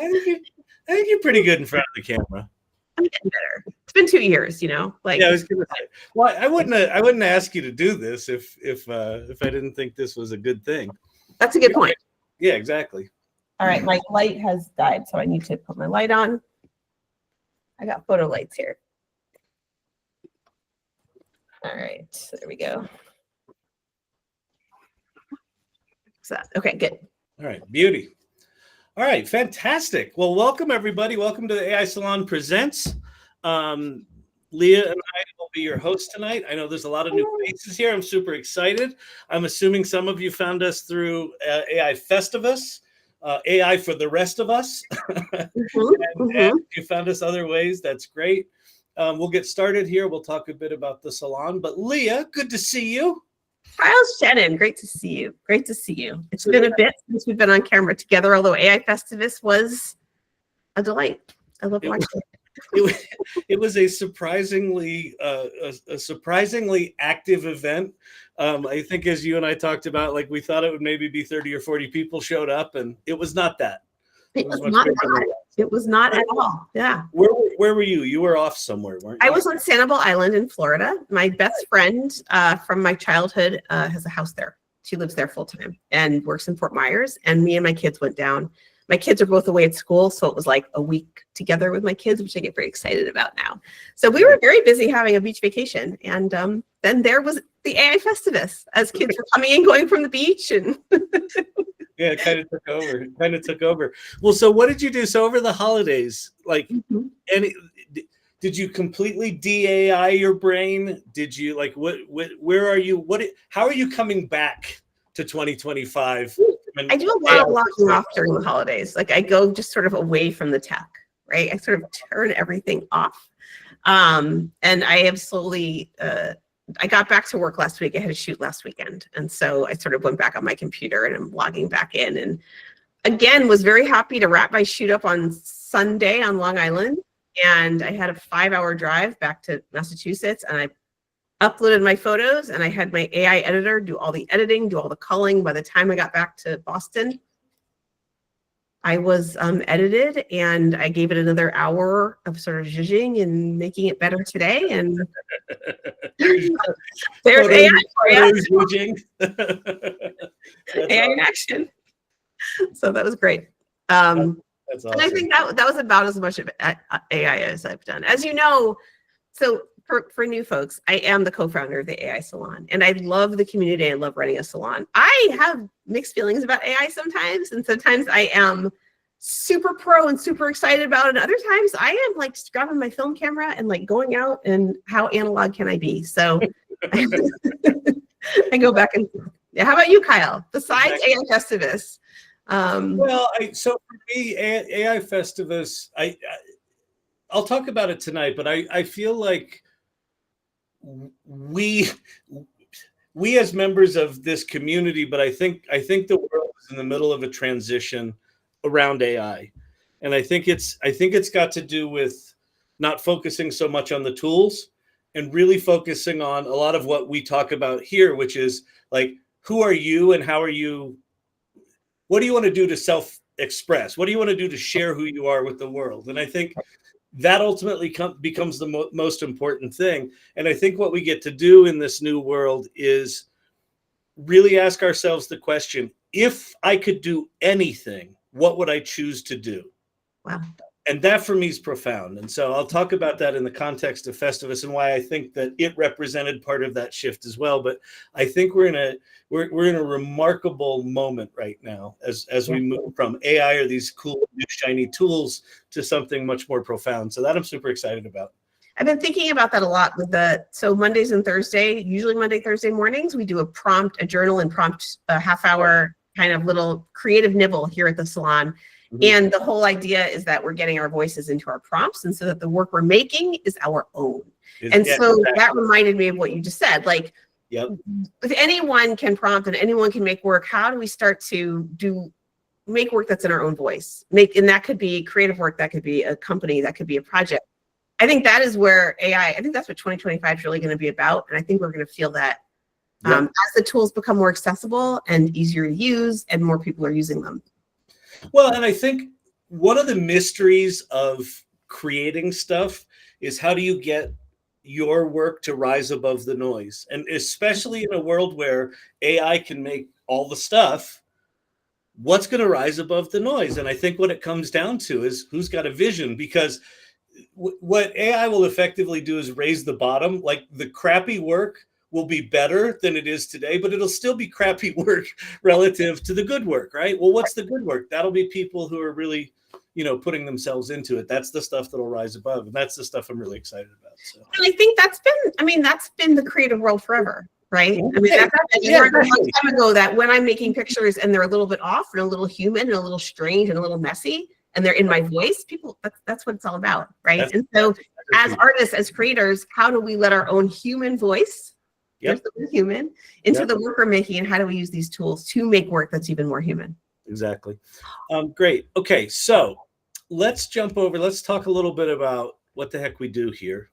I think you're pretty good in front of the camera. I'm getting better. It's been 2 years, like. Yeah, I was gonna say. Well, I wouldn't ask you to do this if I didn't think this was a good thing. That's a good point. Yeah, exactly. All right, my light has died, so I need to put my light on. I got photo lights here. All right, so there we go. So, okay, good. All right, beauty. All right, fantastic. Well, welcome everybody. Welcome to the AI Salon Presents. Leah and I will be your hosts tonight. I know there's a lot of new faces here. I'm super excited. I'm assuming some of you found us through AI Festivus, AI for the rest of us. And if you found us other ways, that's great. We'll get started here. We'll talk a bit about the salon. But Leah, good to see you. How's Shannon? Great to see you. Great to see you. It's been a bit since we've been on camera together, although AI Festivus was a delight. I love watching it. It was a surprisingly active event. I think as you and I talked about, like we thought it would maybe be 30 or 40 people showed up, and it was not that. It was not that. It was not at all. Yeah. Where were you? You were off somewhere, weren't you? I was on Sanibel Island in Florida. My best friend from my childhood has a house there. She lives there full time and works in Fort Myers. And me and my kids went down. My kids are both away at school, so it was like a week together with my kids, which I get very excited about now. So we were very busy having a beach vacation. And then there was the AI Festivus as kids were coming and going from the beach. And yeah, it kind of took over. Well, so what did you do? So over the holidays, like, did you completely de-AI your brain? Did you where are you? How are you coming back to 2025? I do a lot of locking off during the holidays. Like I go just sort of away from the tech, right? I sort of turn everything off. And I have slowly, I got back to work last week. I had a shoot last weekend. And so I sort of went back on my computer and I'm logging back in. And again, was very happy to wrap my shoot up on Sunday on Long Island. And I had a 5-hour drive back to Massachusetts. And I uploaded my photos and I had my AI editor do all the editing, do all the culling. By the time I got back to Boston, I was edited and I gave it another hour of sort of zhuzhing and making it better today. And there's AI for you. AI in action. So that was great. That's awesome. And I think that was about as much of AI as I've done. As you know, so for new folks, I am the co-founder of the AI Salon, and I love the community. I love running a salon. I have mixed feelings about AI sometimes, and sometimes I am super pro and super excited about it. And other times I am like just grabbing my film camera and like going out and how analog can I be? So I go back and yeah. How about you, Kyle? Besides AI Festivus? So for me, AI Festivus, I'll talk about it tonight, but I feel like we as members of this community, but I think the world is in the middle of a transition around AI. And I think it's got to do with not focusing so much on the tools and really focusing on a lot of what we talk about here, which is like, who are you and how are you, what do you want to do to self-express? What do you want to do to share who you are with the world? And I think that ultimately becomes the most important thing. And I think what we get to do in this new world is really ask ourselves the question, if I could do anything, what would I choose to do? Wow. And that for me is profound. And so I'll talk about that in the context of Festivus and why I think that it represented part of that shift as well. But I think we're in a remarkable moment right now as we move from AI or these cool new shiny tools to something much more profound. So that I'm super excited about. I've been thinking about that a lot with so Mondays and Thursday, usually Monday, Thursday mornings, we do a journal and prompt, a half-hour kind of little creative nibble here at the salon. And the whole idea is that we're getting our voices into our prompts, and so that the work we're making is our own. That reminded me of what you just said. Like, if anyone can prompt and anyone can make work, how do we start to make work that's in our own voice? And that could be creative work, that could be a company, that could be a project. I think that is where AI, I think that's what 2025 is really going to be about. And I think we're going to feel that as the tools become more accessible and easier to use and more people are using them. Well, and I think one of the mysteries of creating stuff is how do you get your work to rise above the noise? And especially in a world where AI can make all the stuff, what's going to rise above the noise? And I think what it comes down to is who's got a vision, because what AI will effectively do is raise the bottom. Like the crappy work will be better than it is today, but it'll still be crappy work relative to the good work, right? Well, what's the good work? That'll be people who are really, putting themselves into it. That's the stuff that'll rise above. And that's the stuff I'm really excited about. So. And I think that's been the creative world forever, right? I mean, that's a long time ago that when I'm making pictures and they're a little bit off and a little human and a little strange and a little messy, and they're in my voice, people, that's what it's all about, right? And so as artists, as creators, how do we let our own human voice, human, into the work we're making, and how do we use these tools to make work that's even more human? Exactly. Great. Okay, so let's jump over. Let's talk a little bit about what the heck we do here.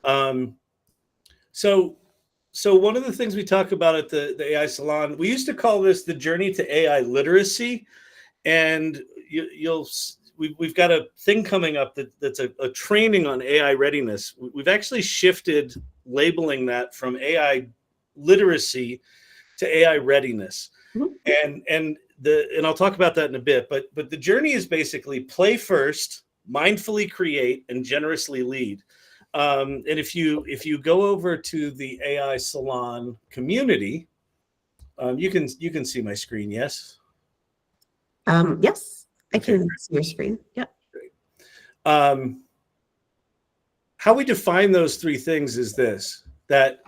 So one of the things we talk about at the AI Salon, we used to call this the journey to AI literacy, and we've got a thing coming up that's a training on AI readiness. We've actually shifted labeling that from AI literacy to AI readiness. Mm-hmm. And I'll talk about that in a bit, but the journey is basically play first, mindfully create, and generously lead. And if you go over to the AI Salon community, you can see my screen. Yes. Yes, I can see your screen. Yep. Great. How we define those three things is this: that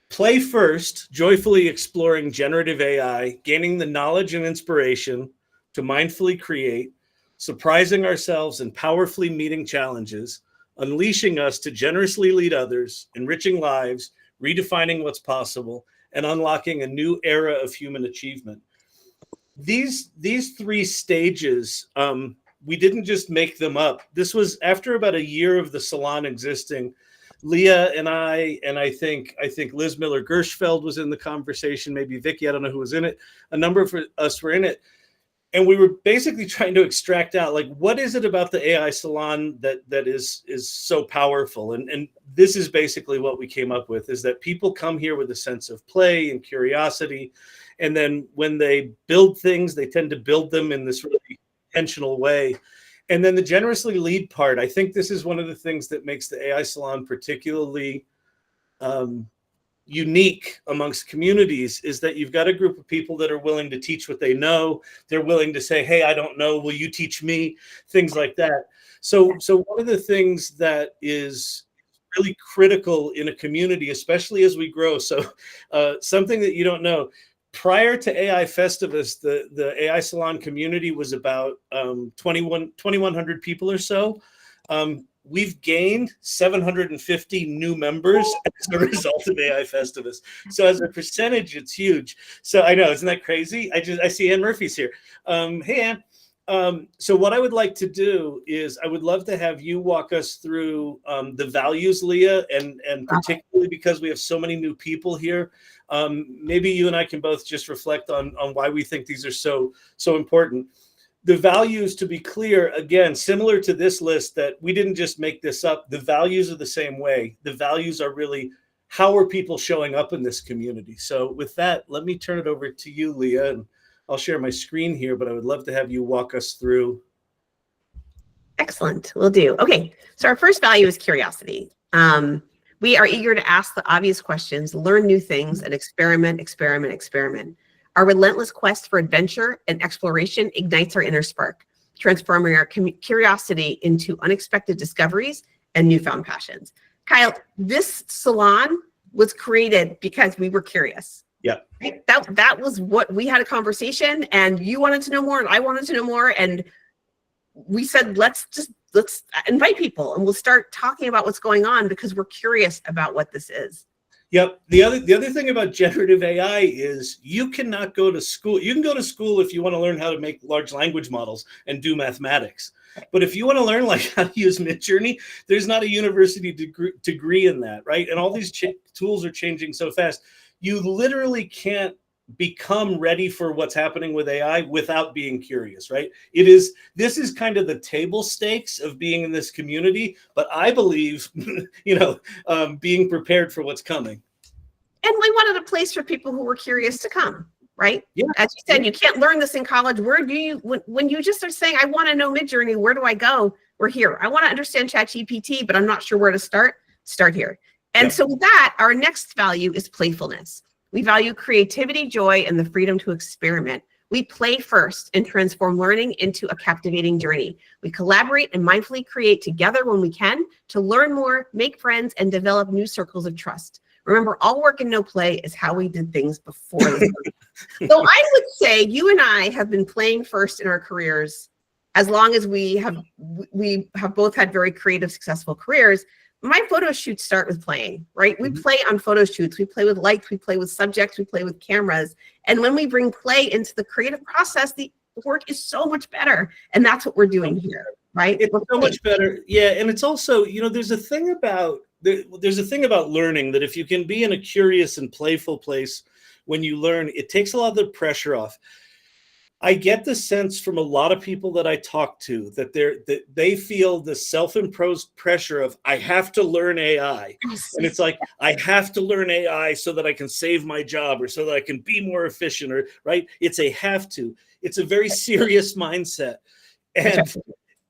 play first, joyfully exploring generative AI, gaining the knowledge and inspiration to mindfully create, surprising ourselves and powerfully meeting challenges, unleashing us to generously lead others, enriching lives, redefining what's possible, and unlocking a new era of human achievement. These three stages, we didn't just make them up. This was after about a year of the salon existing. Leah and I think Liz Miller-Gershfeld was in the conversation, maybe Vicky, I don't know who was in it. A number of us were in it. And we were basically trying to extract out, like, what is it about the AI Salon that is so powerful? And this is basically what we came up with, is that people come here with a sense of play and curiosity. And then when they build things, they tend to build them in this really intentional way. And then the generously lead part, I think this is one of the things that makes the AI Salon particularly unique amongst communities, is that you've got a group of people that are willing to teach what they know. They're willing to say, hey, I don't know, will you teach me? Things like that. So one of the things that is really critical in a community, especially as we grow, so something that you don't know, prior to AI Festivus, the AI Salon community was about 2,100 people or so. We've gained 750 new members as a result of AI Festivus. So as a percentage, it's huge. So I know, isn't that crazy? I see Ann Murphy's here. Hey, Ann. So what I would like to do is I would love to have you walk us through the values, Leah, and particularly because we have so many new people here. Maybe you and I can both just reflect on why we think these are so important. The values, to be clear, again, similar to this list, that we didn't just make this up. The values are the same way. The values are really, how are people showing up in this community? So with that, let me turn it over to you, Leah, and I'll share my screen here, but I would love to have you walk us through. Excellent, will do. Okay, so our first value is curiosity. We are eager to ask the obvious questions, learn new things, and experiment. Our relentless quest for adventure and exploration ignites our inner spark, transforming our curiosity into unexpected discoveries and newfound passions. Kyle, this salon was created because we were curious. Yeah. Right? That was what we had a conversation, and you wanted to know more, and I wanted to know more, and we said, let's invite people, and we'll start talking about what's going on because we're curious about what this is. Yep. The other thing about generative AI is you cannot go to school. You can go to school if you want to learn how to make large language models and do mathematics. But if you want to learn like how to use Midjourney, there's not a university degree in that, right? And all these tools are changing so fast. You literally can't become ready for what's happening with AI without being curious, right? This is kind of the table stakes of being in this community, but I believe, being prepared for what's coming. And we wanted a place for people who were curious to come, right? Yeah. As you said, you can't learn this in college. Where do you, when you just are saying, I want to know Midjourney, where do I go? We're here. I want to understand ChatGPT, but I'm not sure where to start. Start here. And so with that, our next value is playfulness. We value creativity, joy, and the freedom to experiment. We play first and transform learning into a captivating journey. We collaborate and mindfully create together when we can to learn more, make friends, and develop new circles of trust. Remember, all work and no play is how we did things before this. So I would say you and I have been playing first in our careers as long as we have both had very creative, successful careers. My photo shoots start with playing, right? We play on photo shoots, we play with lights, we play with subjects, we play with cameras. And when we bring play into the creative process, the work is so much better. And that's what we're doing here, right? It's so much better. Yeah. And it's also, there's a thing about learning that if you can be in a curious and playful place when you learn, it takes a lot of the pressure off. I get the sense from a lot of people that I talk to that they feel the self-imposed pressure of, I have to learn AI. And it's like, I have to learn AI so that I can save my job or so that I can be more efficient, or right. It's a have to. It's a very serious mindset.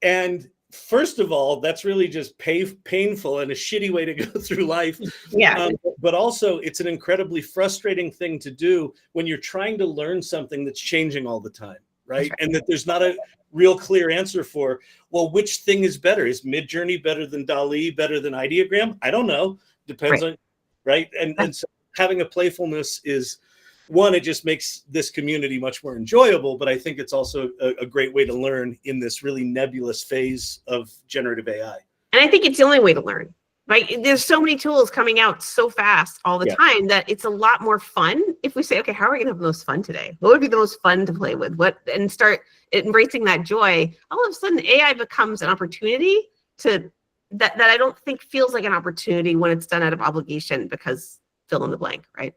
And first of all, that's really just painful and a shitty way to go through life. Yeah. But also, it's an incredibly frustrating thing to do when you're trying to learn something that's changing all the time, right? And that there's not a real clear answer for, well, which thing is better? Is Midjourney better than DALL-E, better than Ideogram? I don't know. Depends on, right? And so having a playfulness is, one, it just makes this community much more enjoyable, but I think it's also a great way to learn in this really nebulous phase of generative AI. And I think it's the only way to learn, right? There's so many tools coming out so fast all the time that it's a lot more fun if we say, okay, how are we going to have the most fun today? What would be the most fun to play with? And start embracing that joy. All of a sudden, AI becomes an opportunity that I don't think feels like an opportunity when it's done out of obligation, because fill in the blank, right?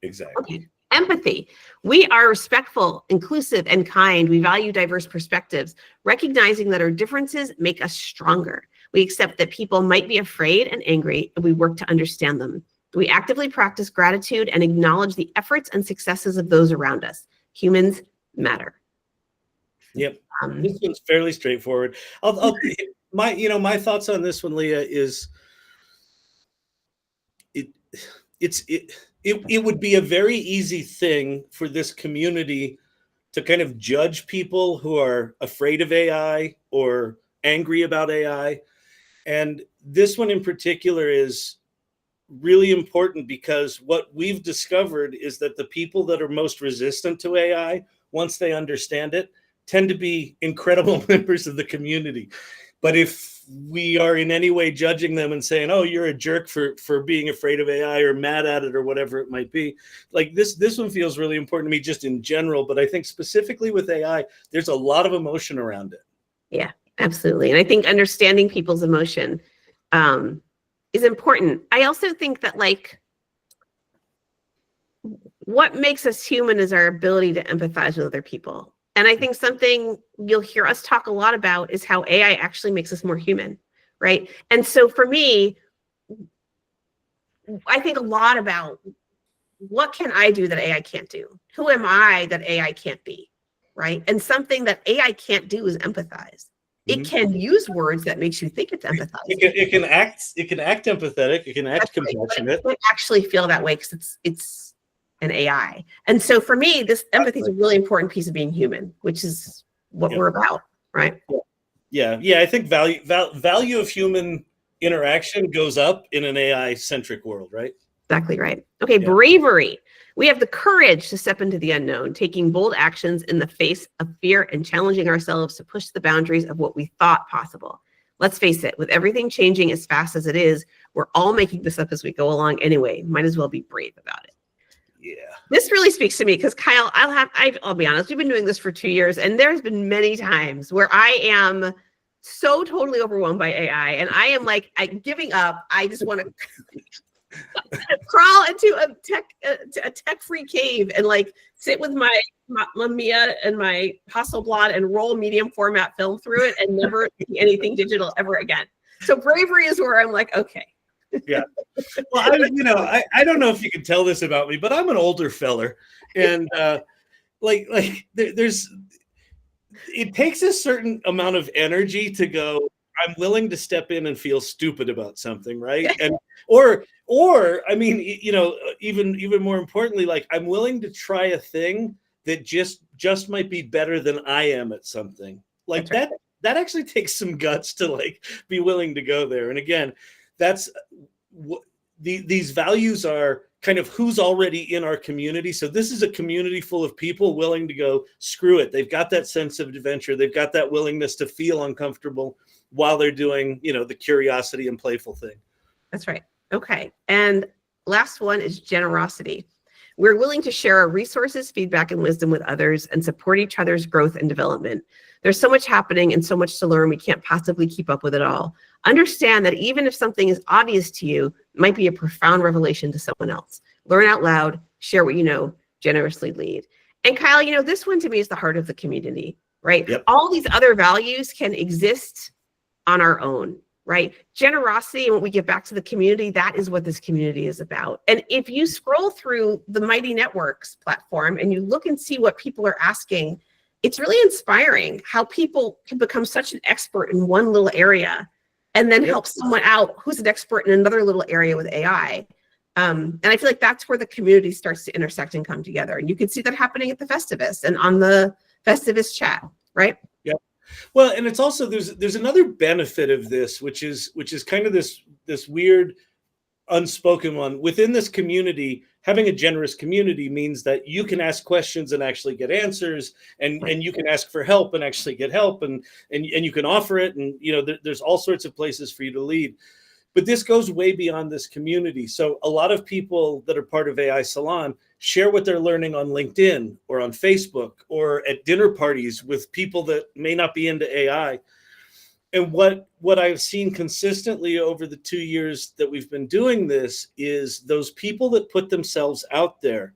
Exactly. Okay. Empathy. We are respectful, inclusive, and kind. We value diverse perspectives, recognizing that our differences make us stronger. We accept that people might be afraid and angry, and we work to understand them. We actively practice gratitude and acknowledge the efforts and successes of those around us. Humans matter. Yep. This one's fairly straightforward. My thoughts on this one, Leah, is it would be a very easy thing for this community to kind of judge people who are afraid of AI or angry about AI. And this one in particular is really important because what we've discovered is that the people that are most resistant to AI, once they understand it, tend to be incredible members of the community. But if we are in any way judging them and saying, oh, you're a jerk for being afraid of AI or mad at it or whatever it might be, like this one feels really important to me just in general. But I think specifically with AI, there's a lot of emotion around it. Yeah, absolutely. And I think understanding people's emotion is important. I also think that what makes us human is our ability to empathize with other people. And I think something you'll hear us talk a lot about is how AI actually makes us more human, right? And so for me, I think a lot about what can I do that AI can't do? Who am I that AI can't be, right? And something that AI can't do is empathize. It can use words that makes you think it's empathizing. It can act empathetic. It can act compassionate. It actually feel that way because it's an AI. And so for me, this empathy is a really important piece of being human, which is what we're about, right? Yeah. I think value of human interaction goes up in an AI-centric world, right? Exactly right. Okay, bravery. We have the courage to step into the unknown, taking bold actions in the face of fear and challenging ourselves to push the boundaries of what we thought possible. Let's face it, with everything changing as fast as it is, we're all making this up as we go along anyway. Might as well be brave about it. Yeah. This really speaks to me because Kyle, I'll be honest, we've been doing this for 2 years and there's been many times where I am so totally overwhelmed by AI and I am like, I'm giving up. I just want to crawl into a tech-free cave and like sit with my Mamiya and my Hasselblad and roll medium format film through it and never see anything digital ever again. So bravery is where I'm like, okay. Yeah. Well, I don't know if you can tell this about me, but I'm an older feller, and there's it takes a certain amount of energy to go, I'm willing to step in and feel stupid about something, right? And or I mean, even more importantly, like I'm willing to try a thing that just might be better than I am at something. Like That's right. that actually takes some guts to like be willing to go there. And again, that's what these values are, kind of who's already in our community. So this is a community full of people willing to go, screw it. They've got that sense of adventure. They've got that willingness to feel uncomfortable while they're doing, the curiosity and playful thing. That's right. Okay. And last one is generosity. We're willing to share our resources, feedback, and wisdom with others and support each other's growth and development. There's so much happening and so much to learn. We can't possibly keep up with it all. Understand that even if something is obvious to you, it might be a profound revelation to someone else. Learn out loud, share what you know, generously lead. And Kyle, this one to me is the heart of the community, right? Yep. All these other values can exist on our own, right? Generosity, and when we get back to the community, that is what this community is about. And if you scroll through the Mighty Networks platform and you look and see what people are asking, it's really inspiring how people can become such an expert in one little area and then help someone out who's an expert in another little area with AI. And I feel like that's where the community starts to intersect and come together. And you can see that happening at the Festivus and on the Festivus chat, right? Yeah. Well, and it's also there's another benefit of this, which is kind of this weird unspoken one within this community. Having a generous community means that you can ask questions and actually get answers, and you can ask for help and actually get help, and you can offer it, and there's all sorts of places for you to lead. But this goes way beyond this community. So a lot of people that are part of AI Salon share what they're learning on LinkedIn or on Facebook or at dinner parties with people that may not be into AI. And what I've seen consistently over the 2 years that we've been doing this is those people that put themselves out there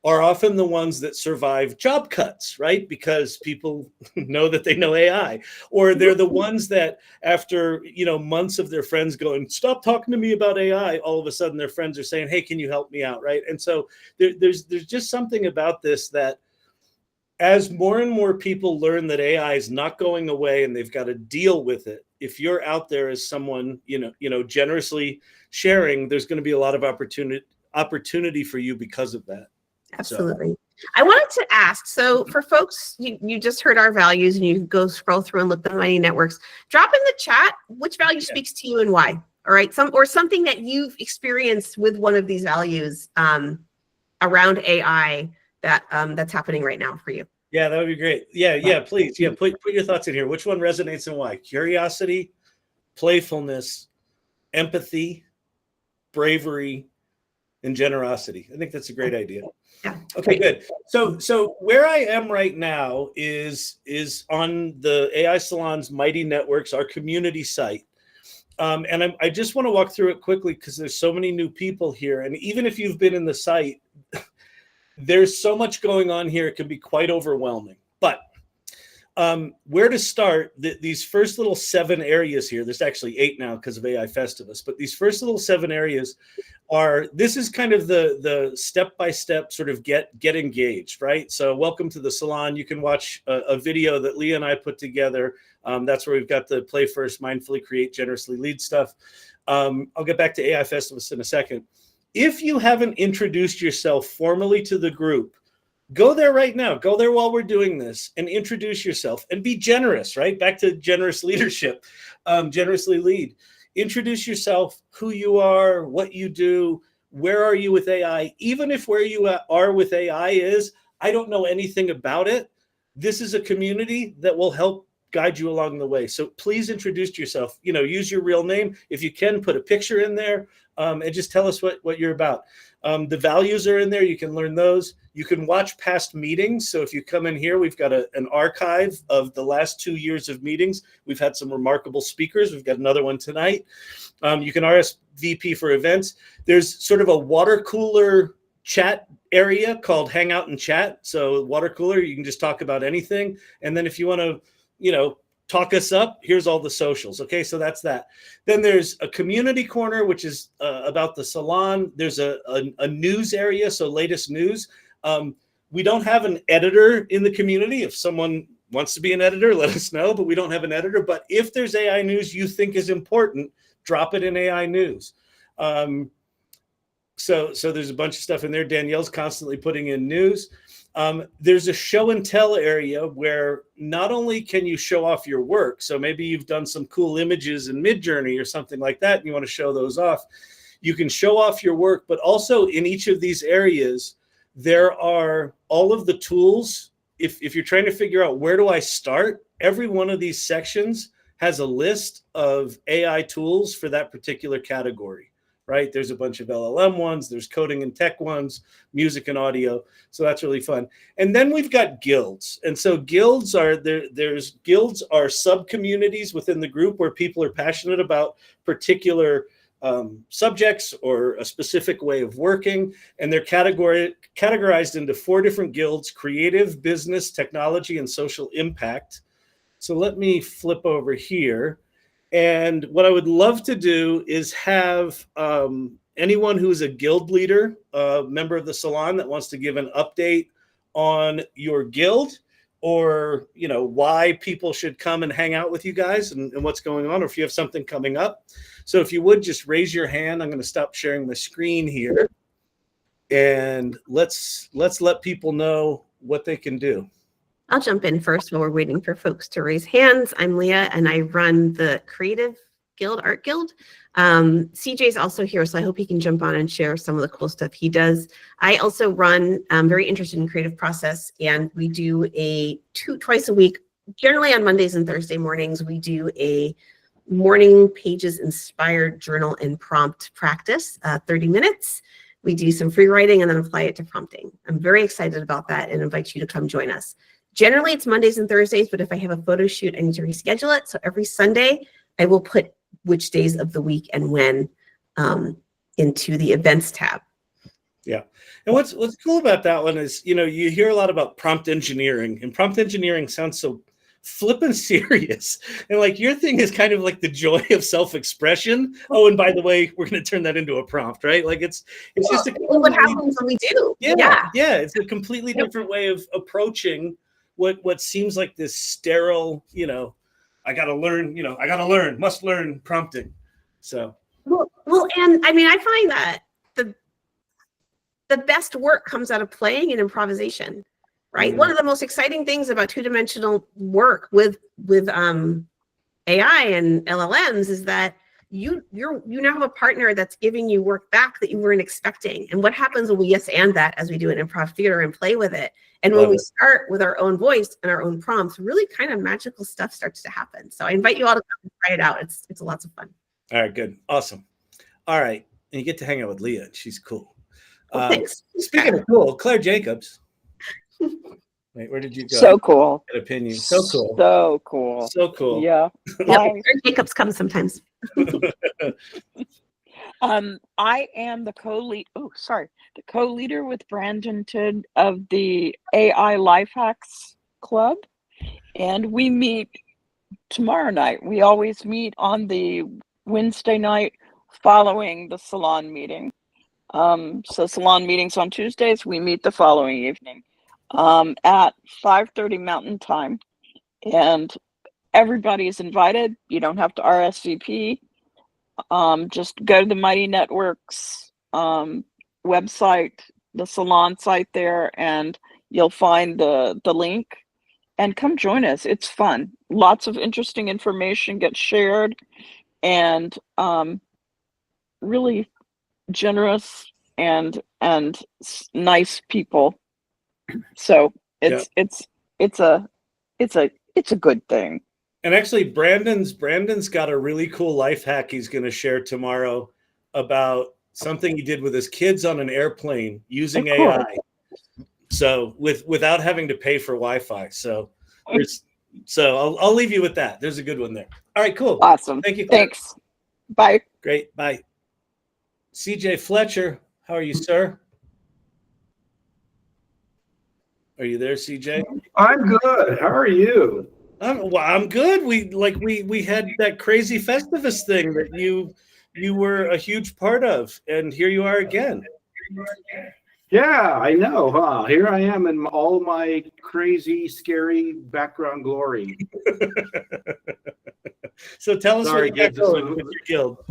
are often the ones that survive job cuts, right? Because people know that they know AI, or they're the ones that after, months of their friends going, stop talking to me about AI, all of a sudden their friends are saying, hey, can you help me out, right? And so there's just something about this that as more and more people learn that AI is not going away and they've got to deal with it, if you're out there as someone, generously sharing, there's going to be a lot of opportunity for you because of that. Absolutely. So. I wanted to ask, so for folks, you just heard our values and you go scroll through and look at the Mighty Networks, drop in the chat which value speaks to you and why. All right. Something that you've experienced with one of these values around AI that's happening right now for you. Yeah, that would be great. Yeah, please. Yeah, put your thoughts in here. Which one resonates and why? Curiosity, playfulness, empathy, bravery, and generosity. I think that's a great idea. Yeah. Okay, good. So where I am right now is on the AI Salon's Mighty Networks, our community site. And I just want to walk through it quickly because there's so many new people here. And even if you've been in the site, there's so much going on here. It can be quite overwhelming. But where to start, these first little 7 areas here, there's actually 8 now because of AI Festivus, but these first little 7 areas this is kind of the step-by-step sort of get engaged, right? So welcome to the salon. You can watch a video that Leah and I put together. That's where we've got the play first, mindfully create, generously lead stuff. I'll get back to AI Festivus in a second. If you haven't introduced yourself formally to the group, go there right now. Go there while we're doing this and introduce yourself and be generous, right? Back to generous leadership, generously lead. Introduce yourself, who you are, what you do, where are you with AI? Even if where you are with AI is, I don't know anything about it. This is a community that will help guide you along the way. So please introduce yourself, use your real name. If you can, put a picture in there and just tell us what you're about. The values are in there. You can learn those. You can watch past meetings. So if you come in here, we've got an archive of the last 2 years of meetings. We've had some remarkable speakers. We've got another one tonight. You can RSVP for events. There's sort of a water cooler chat area called Hangout and Chat. So water cooler, you can just talk about anything. And then if you want to, talk us up, here's all the socials. Okay, so that's that. Then there's a community corner, which is about the salon. There's a news area, so latest news. We don't have an editor in the community. If someone wants to be an editor, let us know, but we don't have an editor. But if there's AI news you think is important, drop it in AI news. So there's a bunch of stuff in there. Danielle's constantly putting in news. There's a show and tell area where not only can you show off your work, so maybe you've done some cool images in Midjourney or something like that, and you want to show those off. You can show off your work, but also in each of these areas, there are all of the tools. If you're trying to figure out where do I start, every one of these sections has a list of AI tools for that particular category. Right? There's a bunch of LLM ones, there's coding and tech ones, music and audio. So that's really fun. And then we've got guilds. And so guilds are guilds are sub-communities within the group where people are passionate about particular subjects or a specific way of working. And they're categorized into 4 different guilds: creative, business, technology, and social impact. So let me flip over here. And what I would love to do is have anyone who's a guild leader, a member of the salon that wants to give an update on your guild, or why people should come and hang out with you guys and what's going on, or if you have something coming up. So if you would just raise your hand. I'm going to stop sharing my screen here, and let's let people know what they can do. I'll jump in first while we're waiting for folks to raise hands. I'm Leah, and I run the Creative Guild, Art Guild. CJ's also here, so I hope he can jump on and share some of the cool stuff he does. I also run, I'm very interested in creative process, and we do twice a week, generally on Mondays and Thursday mornings, we do a morning pages inspired journal and prompt practice, 30 minutes. We do some free writing and then apply it to prompting. I'm very excited about that and invite you to come join us. Generally, it's Mondays and Thursdays, but if I have a photo shoot, I need to reschedule it. So every Sunday, I will put which days of the week and when into the events tab. Yeah. And what's cool about that one is, you hear a lot about prompt engineering, and prompt engineering sounds so flippin' serious. And like your thing is kind of like the joy of self-expression. Oh, and by the way, we're going to turn that into a prompt, right? Like it's just what happens when we do. Yeah. It's a completely different way of approaching what seems like this sterile, I got to learn, must learn prompting. So. Well, and I mean, I find that the best work comes out of playing and improvisation, right? Mm-hmm. One of the most exciting things about two-dimensional work with AI and LLMs is that you now have a partner that's giving you work back that you weren't expecting. And what happens when we yes and that, as we do in improv theater, and play with it? And when we start with our own voice and our own prompts, really kind of magical stuff starts to happen. So I invite you all to come and try it out. It's lots of fun. All right, good. Awesome. All right. And you get to hang out with Leah. She's cool. Thanks. Speaking of cool, Claire Jacobs. Wait, where did you go? So cool. An opinion. So cool. So cool. So cool. Yeah. Claire Jacobs comes sometimes. I am the co-leader with Brandon Tidd of the AI Life Hacks Club, and we meet tomorrow night. We always meet on the Wednesday night following the salon meeting. So salon meetings on Tuesdays, we meet the following evening at 5:30 Mountain Time, and everybody is invited. You don't have to RSVP. Just go to the Mighty Networks website, the salon site there, and you'll find the link, and come join us. It's fun. Lots of interesting information gets shared, and really generous and nice people. So it's a good thing. And actually, Brandon's got a really cool life hack he's going to share tomorrow about something he did with his kids on an airplane using AI. So without having to pay for Wi-Fi. So I'll leave you with that. There's a good one there. All right, cool. Awesome. Thank you, Claire. Thanks. Bye. Great. Bye. CJ Fletcher, how are you, sir? Are you there, CJ? I'm good. How are you? I'm good. We had that crazy Festivus thing that you were a huge part of, and here you are again. Yeah, I know, huh? Here I am in all my crazy, scary background glory. So tell us Sorry, what you got kids. going with your guild.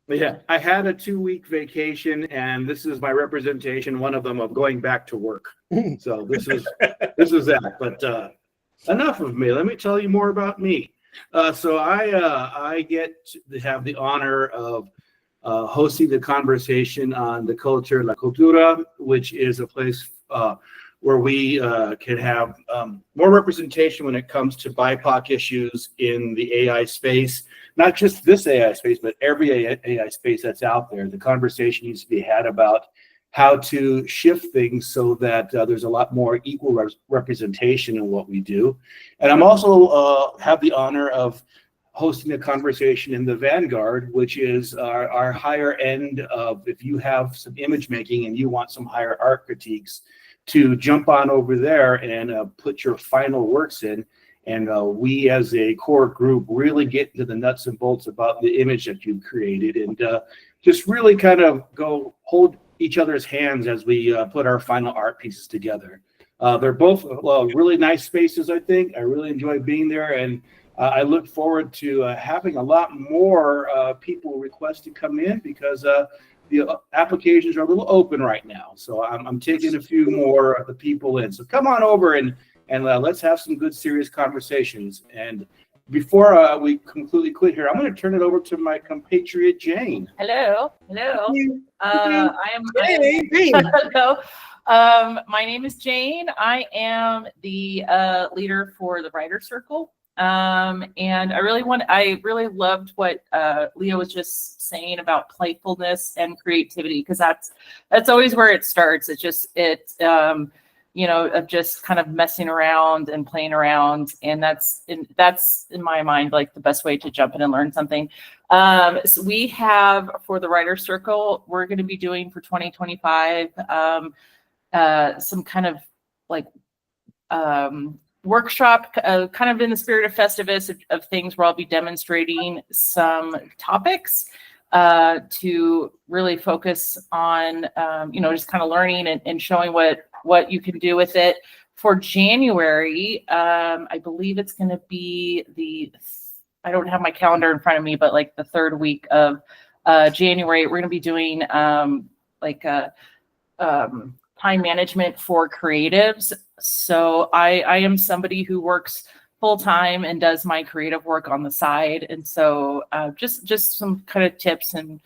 Yeah, I had a 2-week vacation, and this is my representation, one of them, of going back to work. So this is that. But enough of me. Let me tell you more about me. So I get to have the honor of hosting the conversation on the culture, La Cultura, which is a place where we can have more representation when it comes to BIPOC issues in the AI space. Not just this AI space, but every AI space that's out there. The conversation needs to be had about how to shift things so that there's a lot more equal representation in what we do. And I'm also have the honor of hosting a conversation in the Vanguard, which is our higher end of, if you have some image making and you want some higher art critiques, to jump on over there and put your final works in. And we as a core group really get into the nuts and bolts about the image that you've created, and just really kind of go hold each other's hands as we put our final art pieces together. They're both really nice spaces, I think. I really enjoy being there, and I look forward to having a lot more people request to come in, because the applications are a little open right now. So I'm taking a few more of the people in. So come on over and let's have some good, serious conversations. And before we completely quit here, I'm going to turn it over to my compatriot, Jane. Hello. Hello. Hello. My name is Jane. I am the leader for the Writer Circle. And I really loved what Leah was just saying about playfulness and creativity, because that's always where it starts. Of just kind of messing around and playing around, and that's in my mind like the best way to jump in and learn something. So we have, for the Writer Circle, we're going to be doing for 2025 some kind of like workshop, kind of in the spirit of Festivus, of things where I'll be demonstrating some topics to really focus on, just kind of learning and showing what you can do with it. For January, I believe it's going to be I don't have my calendar in front of me, but like the third week of January, we're going to be doing time management for creatives. So I am somebody who works full time and does my creative work on the side. And so just some kind of tips and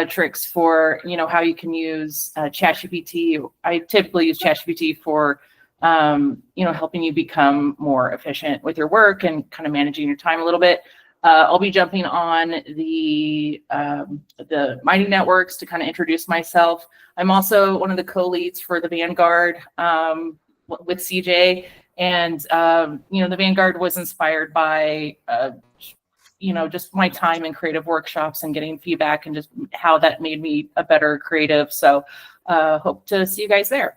tricks for, how you can use ChatGPT. I typically use ChatGPT for, helping you become more efficient with your work and kind of managing your time a little bit. I'll be jumping on the mining networks to kind of introduce myself. I'm also one of the co-leads for the Vanguard with CJ, and the Vanguard was inspired by just my time in creative workshops and getting feedback, and just how that made me a better creative. So hope to see you guys there.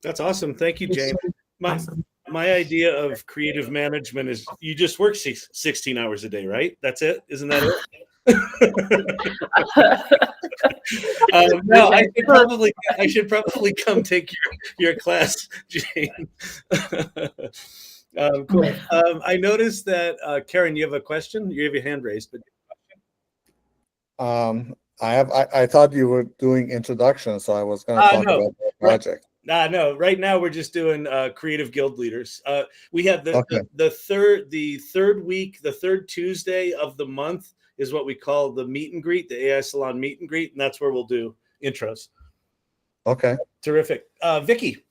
That's awesome. Thank you, Jane. My idea of creative management is you just work 16 hours a day, right? That's it? Isn't that it? No, I should probably come take your class, Jane. Cool. I noticed that Karen, you have a question. You have your hand raised. I thought you were doing introduction, so I was going to talk about the project. No. Right now we're just doing creative guild leaders. We have the third week, the third Tuesday of the month is what we call the meet and greet, the AI Salon meet and greet, and that's where we'll do intros. Okay. Terrific. Vicky.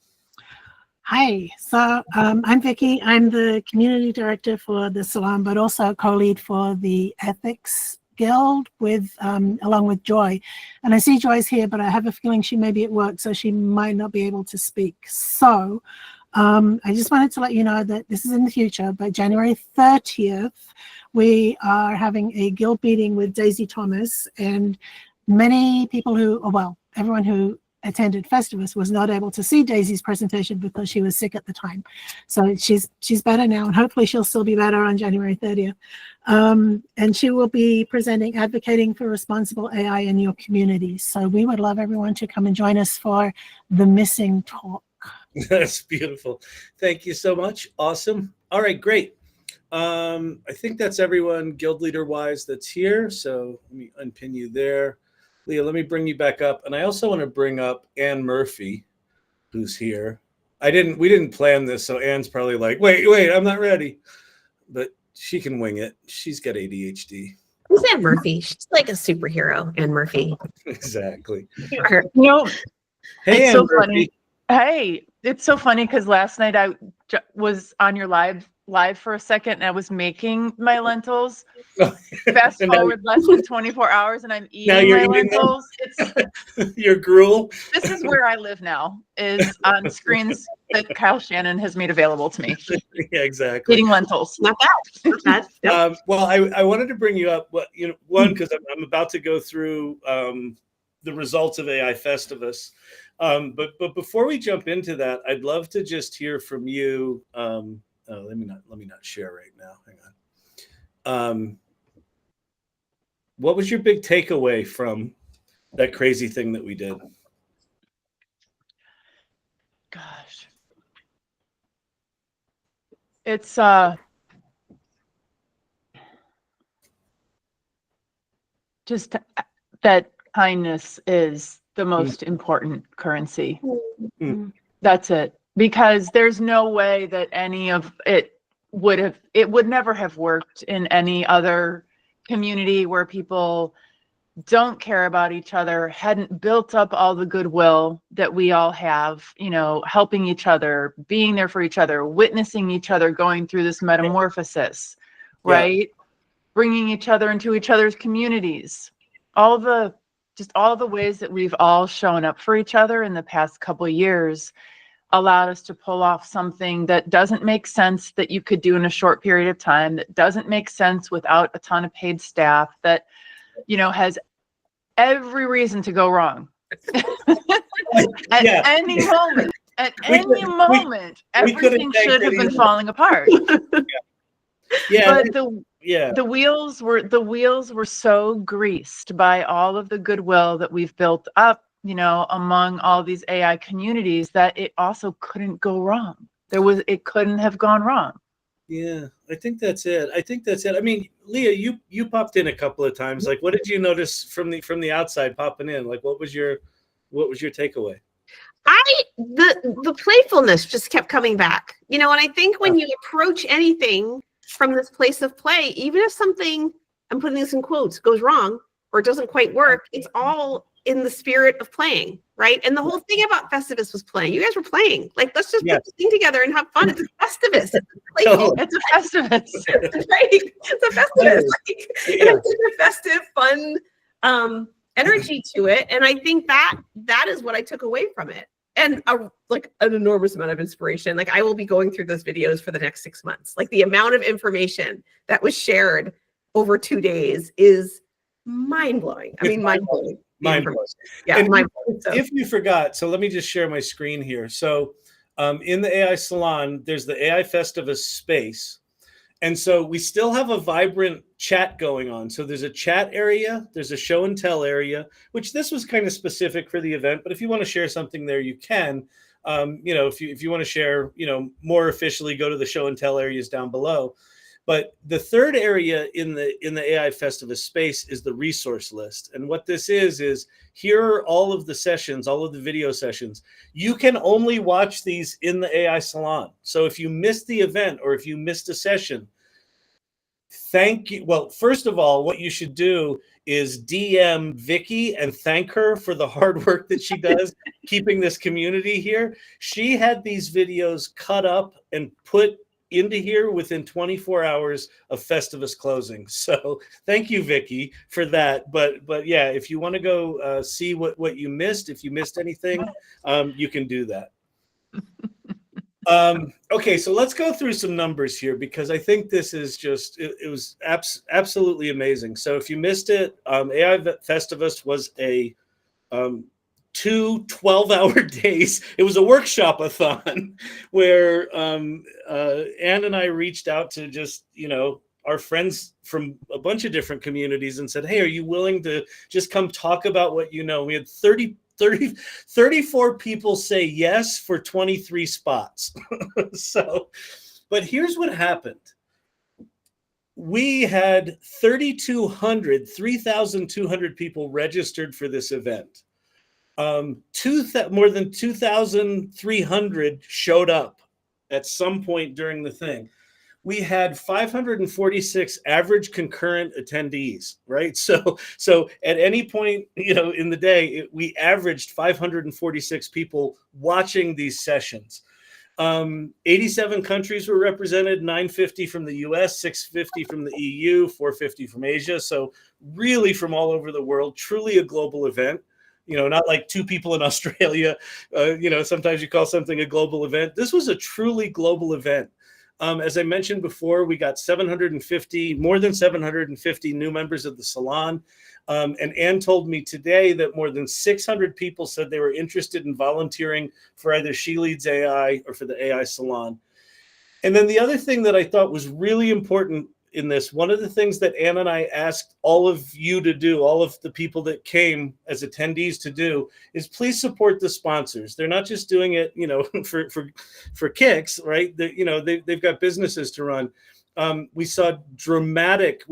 Hi. So I'm Vicky. I'm the community director for the salon, but also co-lead for the ethics guild with along with Joy. And I see Joy's here, but I have a feeling she may be at work, so she might not be able to speak. So I just wanted to let you know that this is in the future, but January 30th, we are having a guild meeting with Daisy Thomas, and many people who, well, everyone who attended Festivus was not able to see Daisy's presentation because she was sick at the time. So she's better now, and hopefully she'll still be better on January 30th. And she will be presenting advocating for responsible AI in your community. So we would love everyone to come and join us for the missing talk. That's beautiful. Thank you so much. Awesome. All right, great. I think that's everyone guild leader wise that's here. So let me unpin you there. Leah, let me bring you back up. And I also want to bring up Ann Murphy, who's here. We didn't plan this, so Ann's probably like, wait, I'm not ready. But she can wing it. She's got ADHD. Who's Ann Murphy? She's like a superhero, Ann Murphy. Exactly. You know, Hey, it's Ann so Murphy. funny. Hey, it's so funny because last night I was on your live for a second and I was making my lentils. Fast forward less than 24 hours and I'm eating my lentils. It's your gruel. This is where I live now, is on screens that Kyle Shannon has made available to me. Yeah, exactly. Eating lentils. Not bad. Not bad. Yep. Well, I wanted to bring you up, one, because I'm about to go through the results of AI Festivus. But before we jump into that, I'd love to just hear from you. Let me not share right now. Hang on. What was your big takeaway from that crazy thing that we did? Gosh. It's just that kindness is the most important currency. Mm. That's it. Because there's no way that any of it would never have worked in any other community where people don't care about each other, hadn't built up all the goodwill that we all have, helping each other, being there for each other, witnessing each other going through this metamorphosis, right? Bringing each other into each other's communities. All the ways that we've all shown up for each other in the past couple of years allowed us to pull off something that doesn't make sense that you could do in a short period of time, that doesn't make sense without a ton of paid staff, that has every reason to go wrong. Any moment, everything should have been falling apart. But the wheels were so greased by all of the goodwill that we've built up, among all these AI communities, that it also couldn't go wrong. It couldn't have gone wrong. Yeah, I think that's it. I mean, Leah, you popped in a couple of times. Like, what did you notice from the outside popping in? Like, what was your takeaway? The playfulness just kept coming back. And I think when you approach anything from this place of play, even if something, I'm putting this in quotes, goes wrong or it doesn't quite work, it's all in the spirit of playing, right? And the whole thing about Festivus was playing. You guys were playing. Like, let's just put this thing together and have fun. It's a Festivus. It's a Festivus. Right? It's a Festivus. It's a festive, fun energy to it. And I think that is what I took away from it. And an enormous amount of inspiration. Like, I will be going through those videos for the next 6 months. Like, the amount of information that was shared over 2 days is mind-blowing. I mean, mind-blowing. Mind-blowing. Yeah, and mind-blowing. So. If you forgot, so let me just share my screen here. So in the AI Salon, there's the AI Festivus space. And so we still have a vibrant chat going on. So there's a chat area, there's a show and tell area, which this was kind of specific for the event. But if you want to share something there, you can. If you want to share, more officially, go to the show and tell areas down below. But the third area in the AI Festivus space is the resource list. And what this is here are all of the sessions, all of the video sessions. You can only watch these in the AI Salon. So if you missed the event or if you missed a session, thank you. Well, first of all, what you should do is DM Vicky and thank her for the hard work that she does keeping this community here. She had these videos cut up and put into here within 24 hours of Festivus closing. So thank you, Vicky, for that. But yeah, if you want to go see what you missed, if you missed anything, you can do that. Okay, so let's go through some numbers here, because I think this is just, it was absolutely amazing. So if you missed it, AI Festivus was a 2 12-hour days. It was a workshop-a-thon where Anne and I reached out to just, our friends from a bunch of different communities and said, hey, are you willing to just come talk about what you know? We had 34 people say yes for 23 spots. So, but here's what happened. We had 3,200 people registered for this event. More than 2,300 showed up at some point during the thing. We had 546 average concurrent attendees, right? So at any point, in the day, we averaged 546 people watching these sessions. 87 countries were represented, 950 from the US, 650 from the EU, 450 from Asia. So really from all over the world, truly a global event. Not like two people in Australia. Sometimes you call something a global event. This was a truly global event. As I mentioned before, we got more than 750 new members of the salon. And Anne told me today that more than 600 people said they were interested in volunteering for either She Leads AI or for the AI Salon. And then the other thing that I thought was really important in this, one of the things that Anne and I asked all of you to do, all of the people that came as attendees to do, is please support the sponsors. They're not just doing it, for kicks, right? They've got businesses to run. We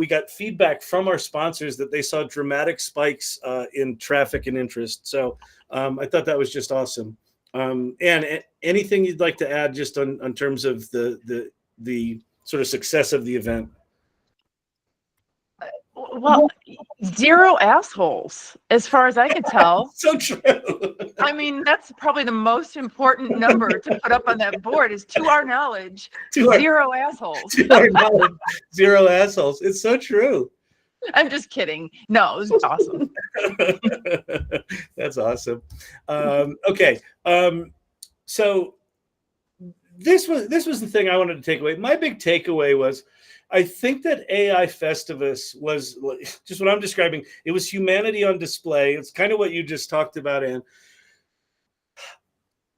got feedback from our sponsors that they saw dramatic spikes in traffic and interest. So I thought that was just awesome. Anne, anything you'd like to add just on terms of the sort of success of the event? Well, 0 assholes, as far as I can tell. So true. I mean, that's probably the most important number to put up on that board is, to our knowledge, 0 assholes. To our knowledge, 0 assholes. It's so true. I'm just kidding. No, it was awesome. That's awesome. Okay. So this was the thing I wanted to take away. My big takeaway was, I think that AI Festivus was just what I'm describing. It was humanity on display. It's kind of what you just talked about, Anne.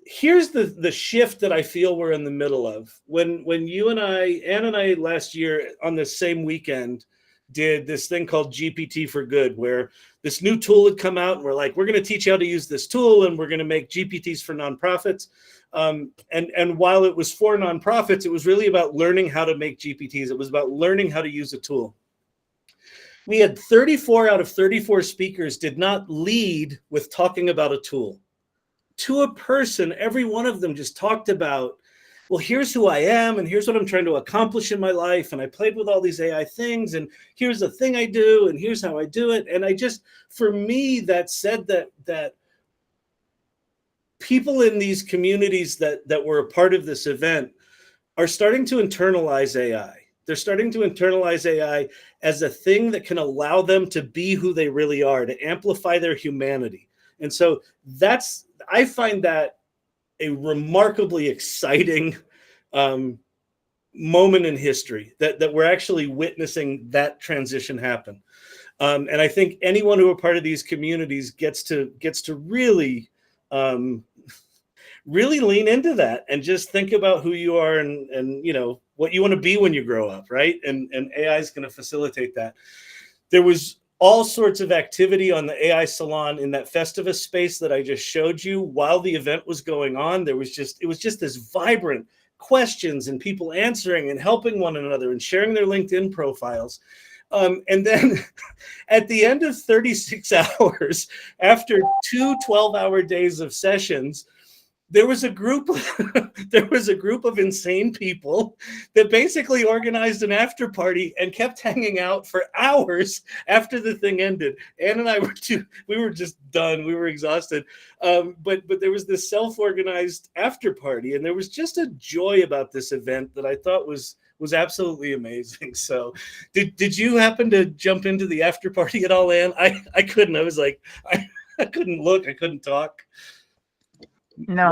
Here's the shift that I feel we're in the middle of. When you and Anne and I last year on this same weekend did this thing called GPT for Good, where this new tool had come out and we're like, we're going to teach you how to use this tool and we're going to make GPTs for nonprofits. And while it was for nonprofits, it was really about learning how to make GPTs. It was about learning how to use a tool. We had 34 out of 34 speakers did not lead with talking about a tool. To a person, every one of them just talked about, well, here's who I am, and here's what I'm trying to accomplish in my life, and I played with all these AI things, and here's the thing I do, and here's how I do it. And for me, that said that people in these communities that were a part of this event are starting to internalize AI. They're starting to internalize AI as a thing that can allow them to be who they really are, to amplify their humanity. And so I find that a remarkably exciting moment in history, that we're actually witnessing that transition happen. And I think anyone who are part of these communities gets to really really lean into that and just think about who you are and what you want to be when you grow up, right? And AI is going to facilitate that. There was all sorts of activity on the AI Salon in that Festivus space that I just showed you while the event was going on. It was just this vibrant questions and people answering and helping one another and sharing their LinkedIn profiles. And then at the end of 36 hours, after 2 12-hour days of sessions, there was a group of insane people that basically organized an after party and kept hanging out for hours after the thing ended. Ann and I we were just done. We were exhausted. But there was this self-organized after party, and there was just a joy about this event that I thought was absolutely amazing. So did you happen to jump into the after party at all, Ann? I couldn't. I was like, I couldn't look. I couldn't talk. No.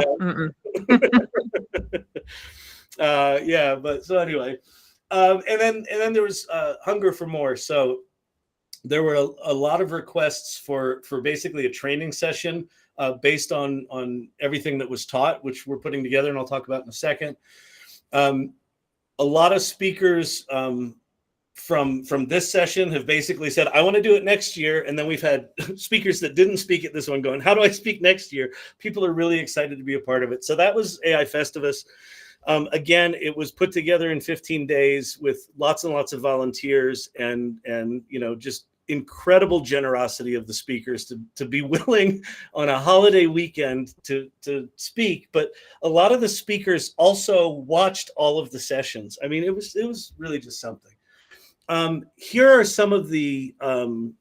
Yeah, but so anyway, and then there was hunger for more. So there were a lot of requests for basically a training session based on everything that was taught, which we're putting together, and I'll talk about in a second. A lot of speakers from this session have basically said, I want to do it next year. And then we've had speakers that didn't speak at this one going, how do I speak next year? People are really excited to be a part of it. So that was AI Festivus. Again, it was put together in 15 days with lots and lots of volunteers and just incredible generosity of the speakers to be willing on a holiday weekend to speak. But a lot of the speakers also watched all of the sessions. I mean, it was really just something. Here are some of the, some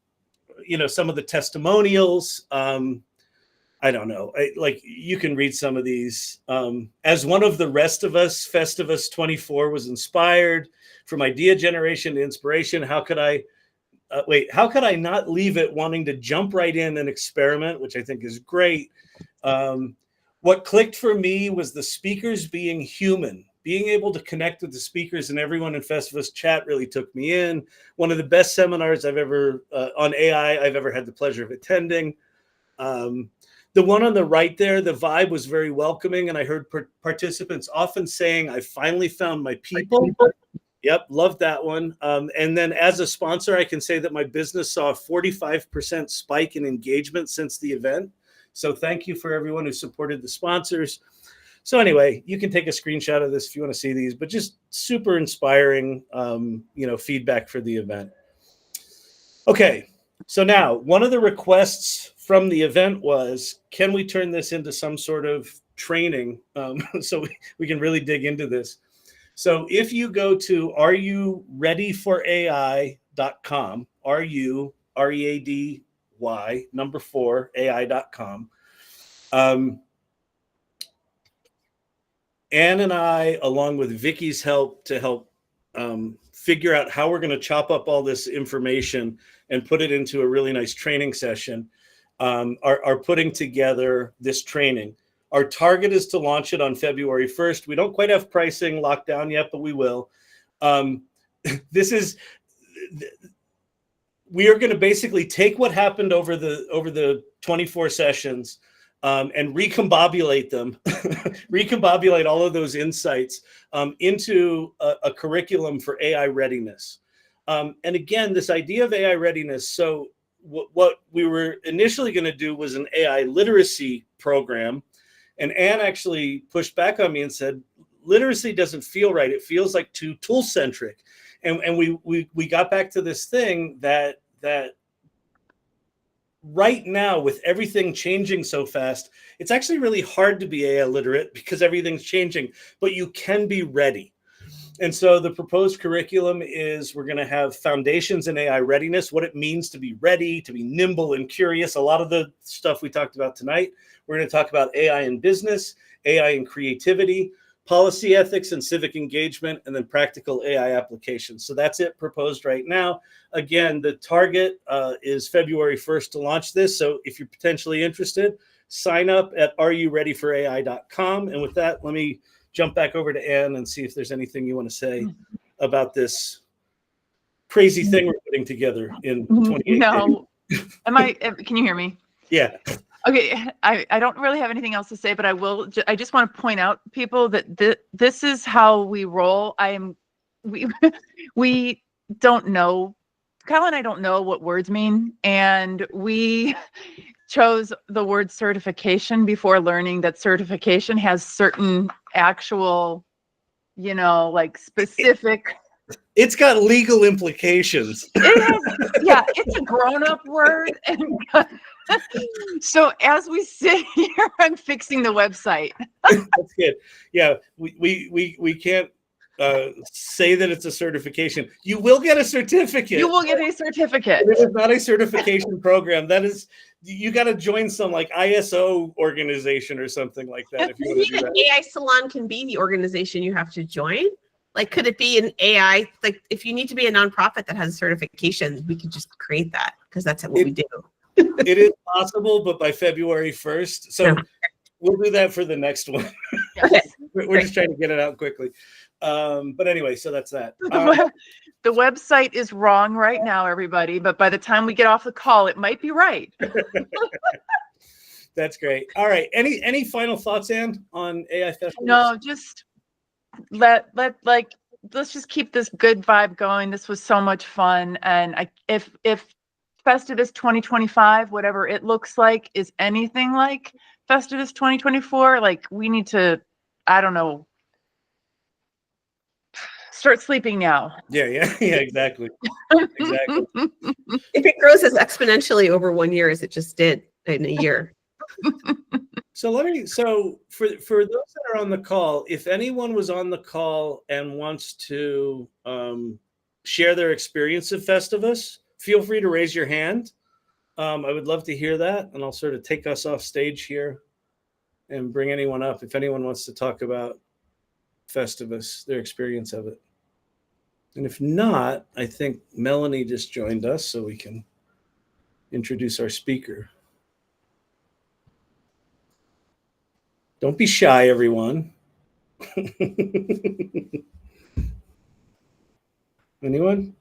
of the testimonials. I don't know, you can read some of these. As one of the rest of us, Festivus 24 was inspired from idea generation to inspiration. How could I not leave it wanting to jump right in and experiment, which I think is great. What clicked for me was the speakers being human. Being able to connect with the speakers and everyone in Festivus chat really took me in. One of the best seminars I've ever on AI I've ever had the pleasure of attending. The one on the right there, the vibe was very welcoming, and I heard participants often saying, "I finally found my people." Yep, loved that one. And then as a sponsor, I can say that my business saw a 45% spike in engagement since the event. So thank you for everyone who supported the sponsors. So anyway, you can take a screenshot of this if you want to see these, but just super inspiring, feedback for the event. Okay, so now one of the requests from the event was, can we turn this into some sort of training so we can really dig into this? So if you go to areyoureadyforai.com, AI.com, Ann and I, along with Vicky's help to help figure out how we're going to chop up all this information and put it into a really nice training session, are putting together this training. Our target is to launch it on February 1st. We don't quite have pricing locked down yet, but we will. We are going to basically take what happened over the 24 sessions and recombobulate them, recombobulate all of those insights into a curriculum for AI readiness. And again, this idea of AI readiness. So what we were initially going to do was an AI literacy program. And Ann actually pushed back on me and said, literacy doesn't feel right. It feels like too tool-centric. And we got back to this thing that right now, with everything changing so fast, it's actually really hard to be AI literate because everything's changing, but you can be ready. And so the proposed curriculum is we're going to have foundations in AI readiness, what it means to be ready, to be nimble and curious. A lot of the stuff we talked about tonight. We're going to talk about AI in business, AI in creativity, policy ethics and civic engagement, and then practical AI applications. So that's it proposed right now. Again, the target is February 1st to launch this. So if you're potentially interested, sign up at areyoureadyforai.com. And with that, let me jump back over to Ann and see if there's anything you want to say about this crazy thing we're putting together in 2018. No. Can you hear me? Yeah. Okay, I don't really have anything else to say, but I just want to point out, people, that this is how we roll. We don't know, Kyle and I don't know what words mean, and we chose the word certification before learning that certification has certain actual, specific. It's got legal implications. It has, yeah, it's a grown-up word, and So as we sit here, I'm fixing the website. That's good. Yeah, we can't say that it's a certification. You will get a certificate. You will get a certificate. It is not a certification program. That is, you got to join some like ISO organization or something like that if you want to do Maybe that. AI Salon can be the organization you have to join. Like, could it be an AI? Like, if you need to be a nonprofit that has a certification, we could just create that because that's what we do. It is possible, but by February 1st. So we'll do that for the next one. Yes. We're just trying to get it out quickly. But anyway, so that's that. The website is wrong right now, everybody, but by the time we get off the call, it might be right. That's great. All right. Any final thoughts, Ann, on AI Festivus? No, just let's just keep this good vibe going. This was so much fun. And if Festivus 2025, whatever it looks like, is anything like Festivus 2024, like we need to, I don't know, start sleeping now. Yeah, exactly. Exactly. If it grows as exponentially over 1 year as it just did in a year. So for those that are on the call, if anyone was on the call and wants to share their experience of Festivus, feel free to raise your hand. I would love to hear that, and I'll sort of take us off stage here and bring anyone up if anyone wants to talk about Festivus, their experience of it. And if not, I think Melanie just joined us, so we can introduce our speaker. Don't be shy, everyone. Anyone?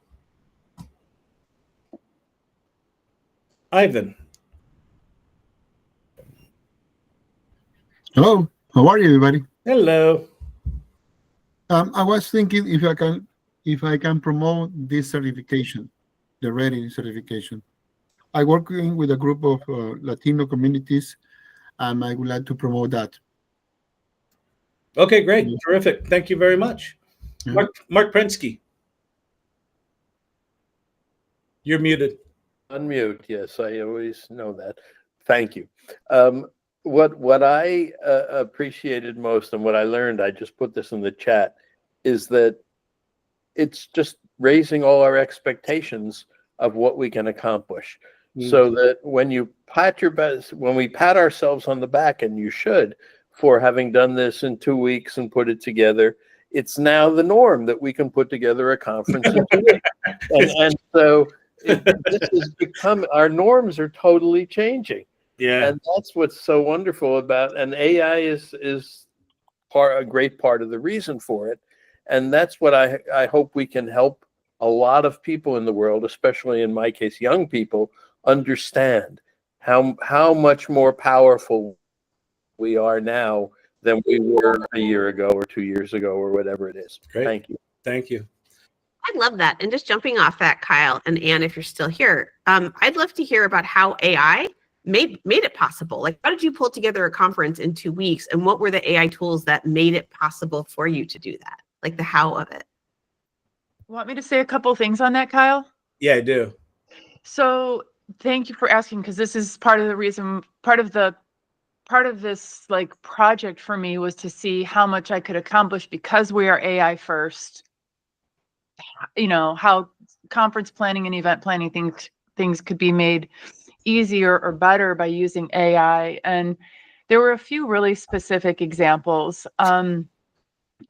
Ivan. Hello, how are you, everybody? Hello. I was thinking if I can promote this certification, the Ready certification. I work with a group of Latino communities, and I would like to promote that. Okay, great, terrific. Thank you very much, Yeah. Mark Prensky. You're muted. Unmute. Yes, I always know that. Thank you. What I appreciated most and what I learned, I just put this in the chat, is that it's just raising all our expectations of what we can accomplish. So that when we pat ourselves on the back, and you should, for having done this in 2 weeks and put it together, it's now the norm that we can put together a conference in 2 weeks. And so this has become, our norms are totally changing. Yeah. And that's what's so wonderful about, and AI is a great part of the reason for it. And that's what I hope we can help a lot of people in the world, especially in my case, young people, understand how much more powerful we are now than we were a year ago or 2 years ago or whatever it is. Great. Thank you. Thank you. I love that. And just jumping off that, Kyle and Ann, if you're still here, I'd love to hear about how AI made it possible. Like, how did you pull together a conference in 2 weeks, and what were the AI tools that made it possible for you to do that? Like the how of it. Want me to say a couple things on that, Kyle? Yeah, I do. So thank you for asking, because this is part of the reason, part of this like project for me was to see how much I could accomplish because we are AI first. You know, how conference planning and event planning things could be made easier or better by using AI. And there were a few really specific examples.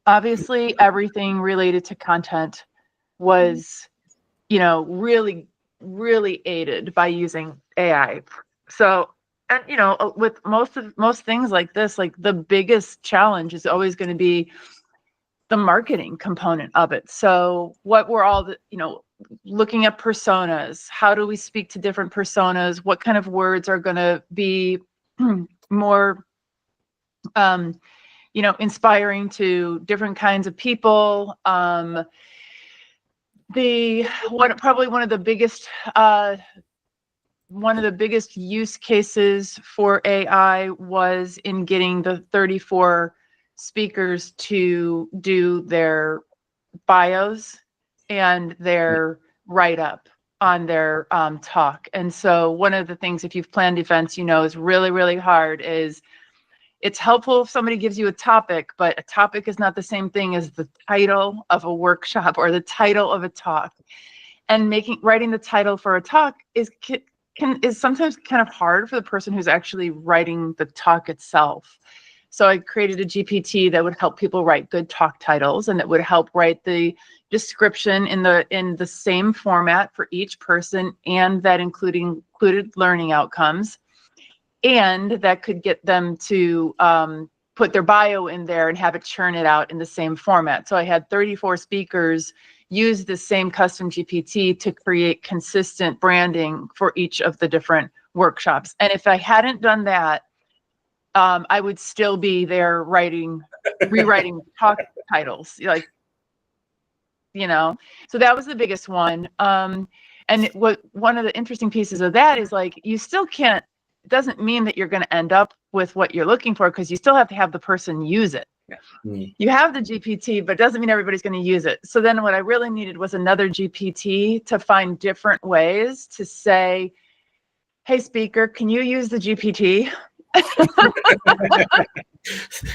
Obviously, everything related to content was, really, really aided by using AI. So, and with most things like this, like the biggest challenge is always going to be the marketing component of it. So what were all the, looking at personas, how do we speak to different personas? What kind of words are going to be more, inspiring to different kinds of people? Probably one of the biggest use cases for AI was in getting the 34 speakers to do their bios and their write-up. on their talk. And so one of the things, if you've planned events, is really, really hard is it's helpful if somebody gives you a topic, but a topic is not the same thing as the title of a workshop or the title of a talk. And writing the title for a talk is sometimes kind of hard for the person who's actually writing the talk itself. So I created a GPT that would help people write good talk titles, and it would help write the description in the same format for each person, and that included learning outcomes, and that could get them to put their bio in there and have it churn it out in the same format. So I had 34 speakers use the same custom GPT to create consistent branding for each of the different workshops. And if I hadn't done that, I would still be there rewriting talk titles, so that was the biggest one. And one of the interesting pieces of that is you still can't, it doesn't mean that you're going to end up with what you're looking for, because you still have to have the person use it. You have the GPT, but it doesn't mean everybody's going to use it. So then what I really needed was another GPT to find different ways to say, hey, speaker, can you use the GPT?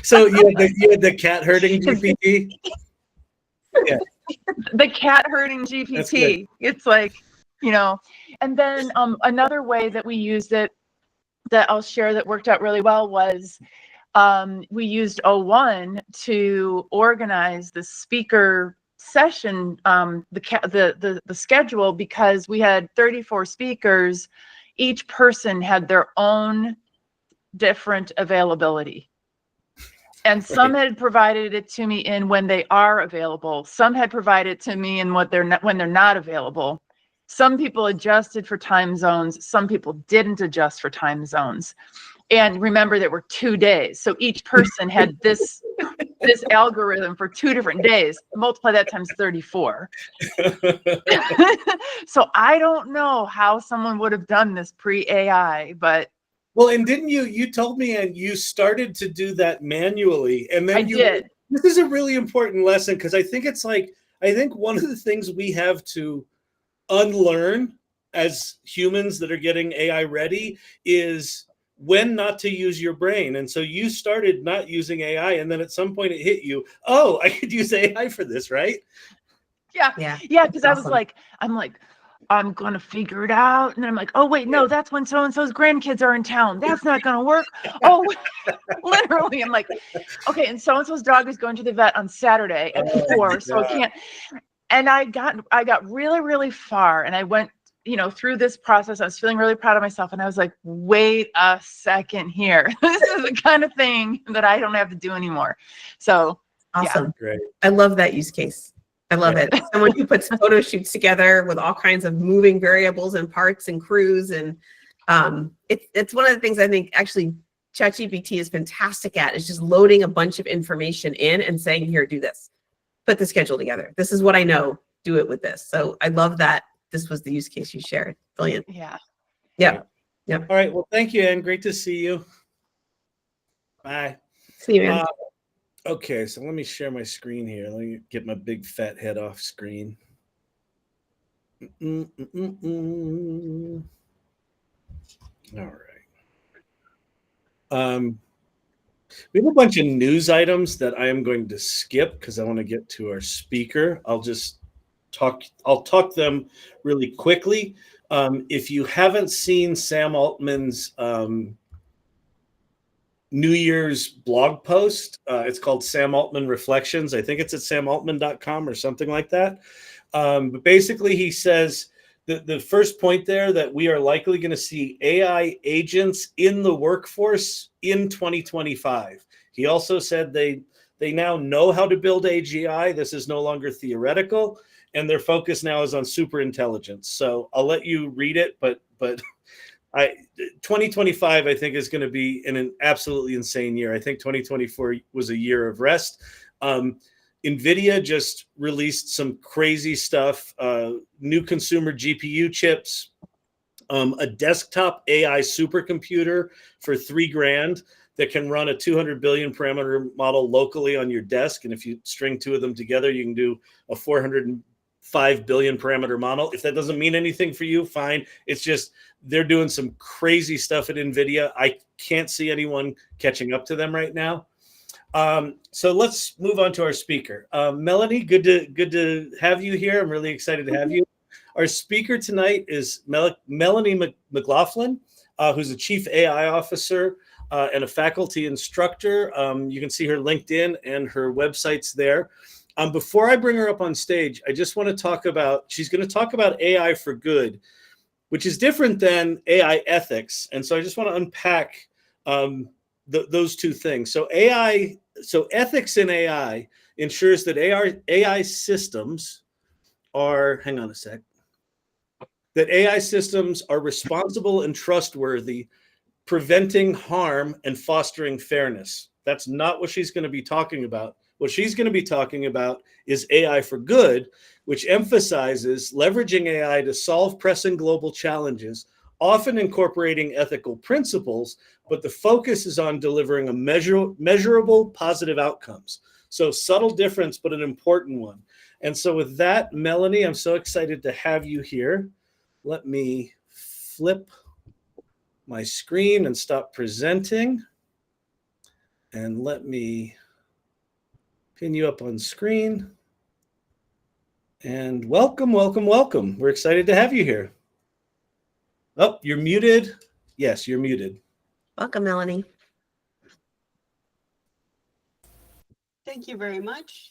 So you had the cat herding GPT? Yeah. The cat herding GPT. It's and then another way that we used it that I'll share that worked out really well was we used O1 to organize the speaker session, the schedule, because we had 34 speakers. Each person had their own different availability. And some had provided it to me in when they are available. Some had provided it to me in when they're not available. Some people adjusted for time zones. Some people didn't adjust for time zones. And remember, there were 2 days. So each person had this algorithm for 2 different days. Multiply that times 34. So I don't know how someone would have done this pre-AI, but well, and didn't you told me, and you started to do that manually, and then I did. This is a really important lesson, because I think one of the things we have to unlearn as humans that are getting AI ready is when not to use your brain. And so you started not using AI, and then at some point it hit you, oh, I could use AI for this, right? Yeah. Because I was I'm going to figure it out. And then I'm like, oh, wait, no, that's when so-and-so's grandkids are in town. That's not going to work. Oh, literally. I'm like, okay. And so-and-so's dog is going to the vet on Saturday at 4. So I can't. And I got really, really far. And I went, through this process. I was feeling really proud of myself. And I was like, wait a second here. This is the kind of thing that I don't have to do anymore. So awesome. Yeah. Great. I love that use case. I love it. Someone who puts photo shoots together with all kinds of moving variables and parts and crews. And it's one of the things I think actually ChatGPT is fantastic at, is just loading a bunch of information in and saying, here, do this. Put the schedule together. This is what I know. Do it with this. So I love that this was the use case you shared. Brilliant. Yeah. Yep. All right. Well, thank you, Ann. Great to see you. Bye. See you, Ann. Okay, so let me share my screen here. Let me get my big fat head off screen. All right. We have a bunch of news items that I am going to skip because I want to get to our speaker. I'll talk them really quickly. If you haven't seen Sam Altman's New Year's blog post, it's called Sam Altman Reflections. I think it's at samaltman.com or something like that. But basically he says that the first point there, that we are likely going to see AI agents in the workforce in 2025. He also said they now know how to build AGI. This is no longer theoretical, and their focus now is on super intelligence. So I'll let you read it, but 2025, I think, is going to be an absolutely insane year. I think 2024 was a year of rest. NVIDIA just released some crazy stuff, new consumer GPU chips, a desktop AI supercomputer for $3,000 that can run a 200 billion parameter model locally on your desk. And if you string 2 of them together, you can do a 400 5 billion parameter model. If that doesn't mean anything for you, fine. It's just they're doing some crazy stuff at NVIDIA. I can't see anyone catching up to them right now. So let's move on to our speaker. Melanie, good to have you here. I'm really excited to have you. Our speaker tonight is Melanie McLaughlin, who's a chief AI officer and a faculty instructor. You can see her LinkedIn and her website's there. Before I bring her up on stage, I just want to talk about, she's going to talk about AI for good, which is different than AI ethics. And so I just want to unpack those two things. So ethics in AI ensures that AI systems are, hang on a sec, that AI systems are responsible and trustworthy, preventing harm and fostering fairness. That's not what she's going to be talking about. What she's going to be talking about is AI for good, which emphasizes leveraging AI to solve pressing global challenges, often incorporating ethical principles, but the focus is on delivering a measurable positive outcomes. So subtle difference, but an important one. And so with that, Melanie, I'm so excited to have you here. Let me flip my screen and stop presenting. And let me pin you up on screen. And welcome, welcome, welcome. We're excited to have you here. Oh, you're muted. Yes, you're muted. Welcome, Melanie. Thank you very much.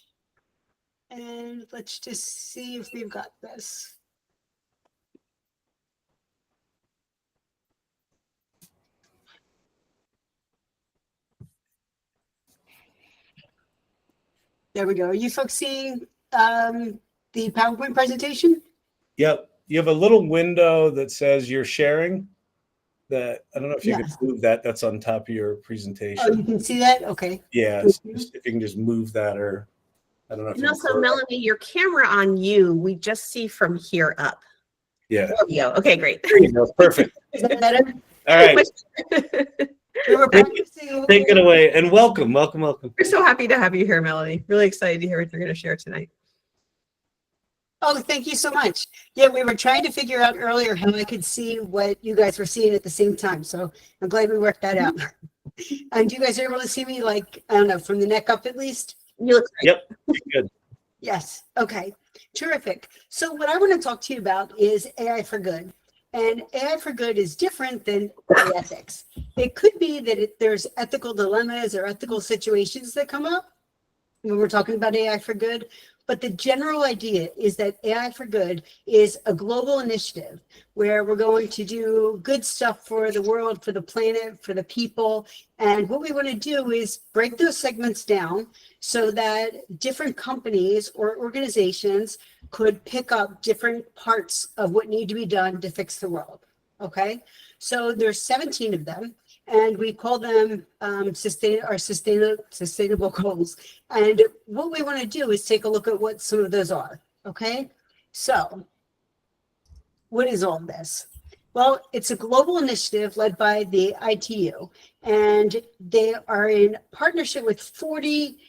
And let's just see if we've got this. There we go. Are you folks seeing the PowerPoint presentation? Yep. You have a little window that says you're sharing. That I don't know if you can move that. That's on top of your presentation. Oh, you can see that? Okay. Yeah. If you can just move that, or I don't know. And also, Melanie, your camera on you, we just see from here up. Yeah. There we go. Okay, great. There you go. Perfect. Is that better? All right. We were practicing. Take it away and welcome, welcome, welcome. We're so happy to have you here, Melanie. Really excited to hear what you're going to share tonight. Oh, thank you so much. Yeah, we were trying to figure out earlier how I could see what you guys were seeing at the same time. So I'm glad we worked that out. And you guys are able to see me, like, I don't know, from the neck up at least? You look great. Yep, good. Yes. Okay. Terrific. So what I want to talk to you about is AI for good. And AI for good is different than ethics. It could be that there's ethical dilemmas or ethical situations that come up when we're talking about AI for good. But the general idea is that AI for good is a global initiative where we're going to do good stuff for the world, for the planet, for the people. And what we want to do is break those segments down so that different companies or organizations could pick up different parts of what need to be done to fix the world. Okay, so there's 17 of them, and we call them sustainable goals. And what we want to do is take a look at what some of those are. Okay, so what is all this? Well, it's a global initiative led by the ITU, and they are in partnership with 40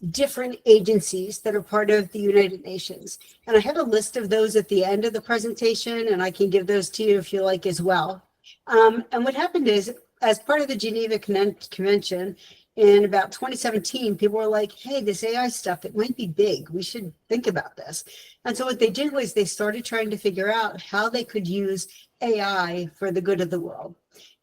different agencies that are part of the United Nations. And I have a list of those at the end of the presentation, and I can give those to you if you like as well. And what happened is, as part of the Geneva Convention in about 2017, people were like, hey, this AI stuff, it might be big. We should think about this. And so what they did was they started trying to figure out how they could use AI for the good of the world.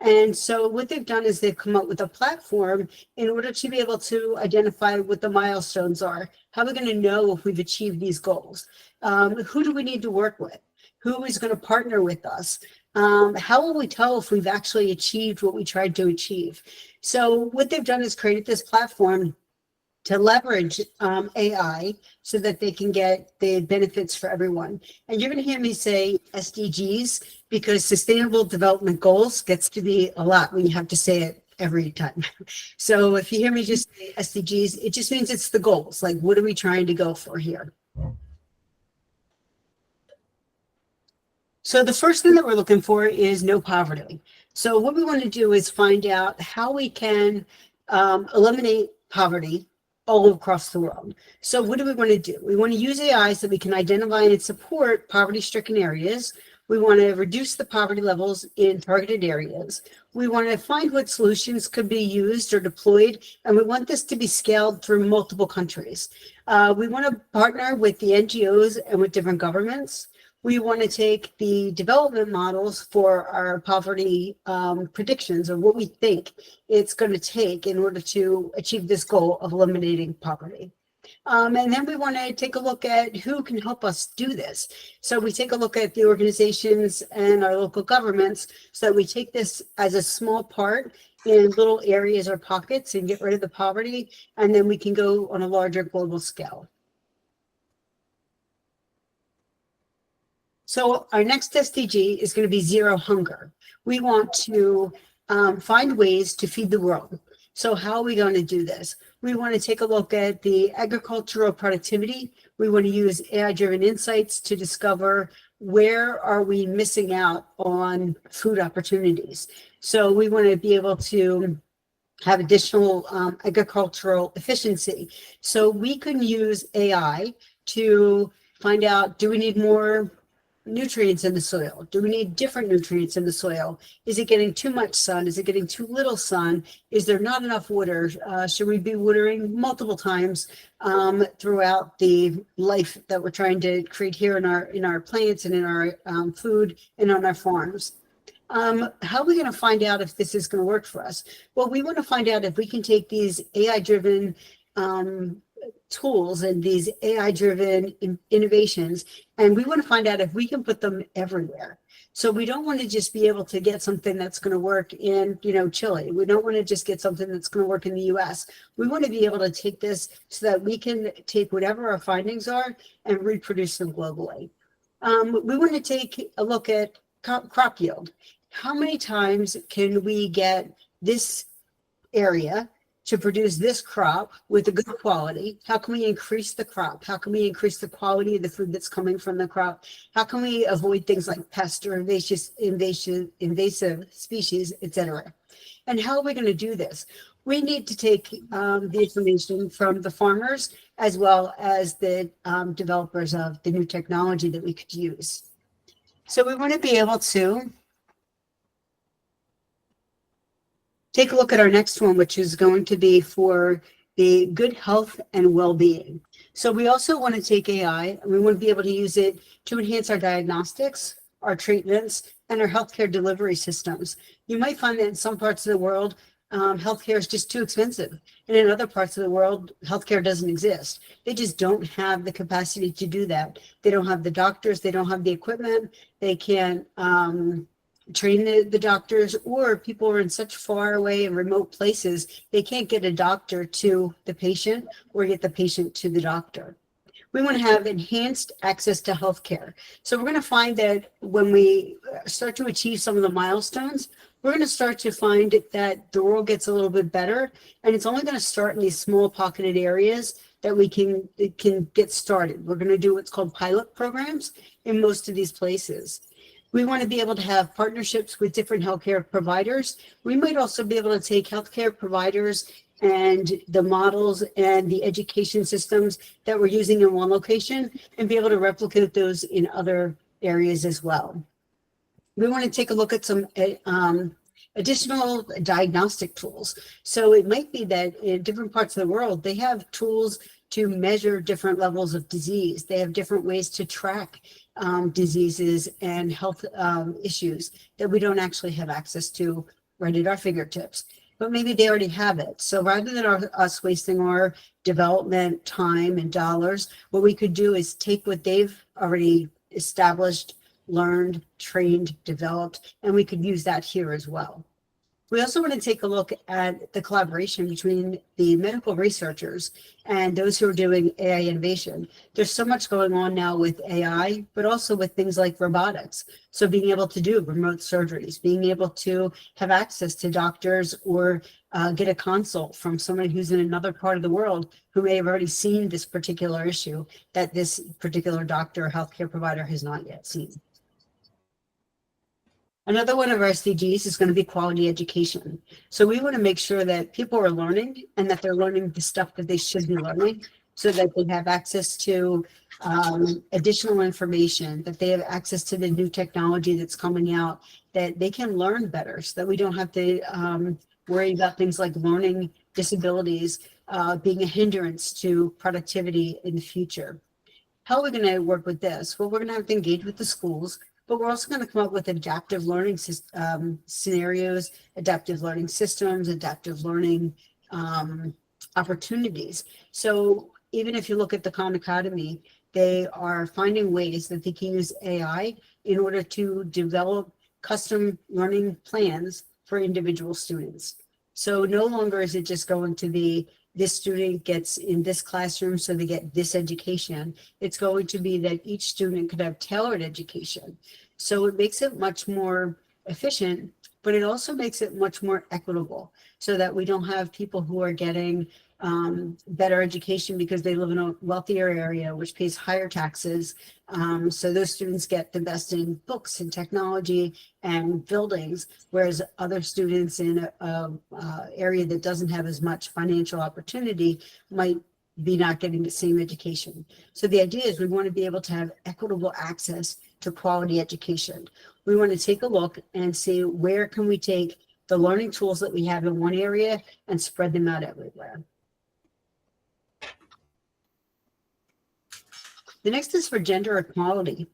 And so what they've done is they've come up with a platform in order to be able to identify what the milestones are. How are we going to know if we've achieved these goals? Who do we need to work with? Who is going to partner with us? How will we tell if we've actually achieved what we tried to achieve? So what they've done is created this platform to leverage AI so that they can get the benefits for everyone. And you're going to hear me say SDGs because Sustainable Development Goals gets to be a lot when you have to say it every time. So if you hear me just say SDGs, it just means it's the goals. Like, what are we trying to go for here? So the first thing that we're looking for is no poverty. So what we want to do is find out how we can eliminate poverty all across the world. So what do we want to do? We want to use AI so we can identify and support poverty-stricken areas. We want to reduce the poverty levels in targeted areas. We want to find what solutions could be used or deployed, and we want this to be scaled through multiple countries. We want to partner with the NGOs and with different governments. We want to take the development models for our poverty predictions, or what we think it's going to take in order to achieve this goal of eliminating poverty. And then we want to take a look at who can help us do this. So we take a look at the organizations and our local governments, so that we take this as a small part in little areas or pockets and get rid of the poverty, and then we can go on a larger global scale. So our next SDG is going to be zero hunger. We want to find ways to feed the world. So how are we going to do this? We want to take a look at the agricultural productivity. We want to use AI-driven insights to discover where are we missing out on food opportunities. So we want to be able to have additional agricultural efficiency. So we can use AI to find out, do we need more nutrients in the soil? Do we need different nutrients in the soil? Is it getting too much sun? Is it getting too little sun? Is there not enough water? Should we be watering multiple times throughout the life that we're trying to create here in our plants and in our food and on our farms? How are we going to find out if this is going to work for us? Well, we want to find out if we can take these AI-driven tools and these AI-driven innovations, and we want to find out if we can put them everywhere. So we don't want to just be able to get something that's going to work in, Chile. We don't want to just get something that's going to work in the US. We want to be able to take this so that we can take whatever our findings are and reproduce them globally. We want to take a look at crop yield. How many times can we get this area to produce this crop with a good quality? How can we increase the crop? How can we increase the quality of the food that's coming from the crop? How can we avoid things like pest or invasive species, etc.? And how are we going to do this? We need to take the information from the farmers as well as the developers of the new technology that we could use. So we want to be able to take a look at our next one, which is going to be for the good health and well-being. So we also want to take AI, and we want to be able to use it to enhance our diagnostics, our treatments, and our healthcare delivery systems. You might find that in some parts of the world, healthcare is just too expensive. And in other parts of the world, healthcare doesn't exist. They just don't have the capacity to do that. They don't have the doctors, they don't have the equipment, they can't train the doctors, or people are in such far away and remote places, they can't get a doctor to the patient or get the patient to the doctor. We want to have enhanced access to healthcare. So we're going to find that when we start to achieve some of the milestones, we're going to start to find that the world gets a little bit better, and it's only going to start in these small pocketed areas that we can get started. We're going to do what's called pilot programs in most of these places. We want to be able to have partnerships with different healthcare providers. We might also be able to take healthcare providers and the models and the education systems that we're using in one location and be able to replicate those in other areas as well. We want to take a look at some additional diagnostic tools. So it might be that in different parts of the world, they have tools to measure different levels of disease. They have different ways to track diseases and health issues that we don't actually have access to right at our fingertips. But maybe they already have it. So rather than us wasting our development time and dollars, what we could do is take what they've already established, learned, trained, developed, and we could use that here as well. We also want to take a look at the collaboration between the medical researchers and those who are doing AI innovation. There's so much going on now with AI, but also with things like robotics. So being able to do remote surgeries, being able to have access to doctors or get a consult from someone who's in another part of the world who may have already seen this particular issue that this particular doctor or healthcare provider has not yet seen. Another one of our SDGs is going to be quality education. So we want to make sure that people are learning and that they're learning the stuff that they should be learning so that they have access to additional information, that they have access to the new technology that's coming out, that they can learn better so that we don't have to worry about things like learning disabilities being a hindrance to productivity in the future. How are we going to work with this? Well, we're going to have to engage with the schools, but we're also going to come up with adaptive learning scenarios, adaptive learning systems, adaptive learning opportunities. So even if you look at the Khan Academy, they are finding ways that they can use AI in order to develop custom learning plans for individual students. So no longer is it just going to be this student gets in this classroom, so they get this education. It's going to be that each student could have tailored education. So it makes it much more efficient, but it also makes it much more equitable so that we don't have people who are getting better education because they live in a wealthier area, which pays higher taxes. So those students get the best in books and technology and buildings, whereas other students in a area that doesn't have as much financial opportunity might be not getting the same education. So the idea is we want to be able to have equitable access to quality education. We want to take a look and see where can we take the learning tools that we have in one area and spread them out everywhere. The next is for gender equality.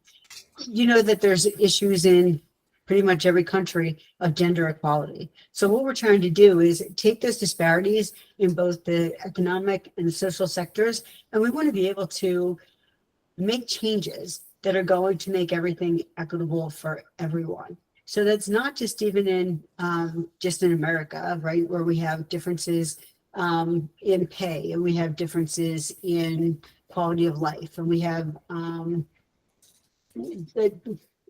You know that there's issues in pretty much every country of gender equality. So what we're trying to do is take those disparities in both the economic and the social sectors, and we want to be able to make changes that are going to make everything equitable for everyone. So that's not just even in America, right, where we have differences in pay, and we have differences in quality of life, and we have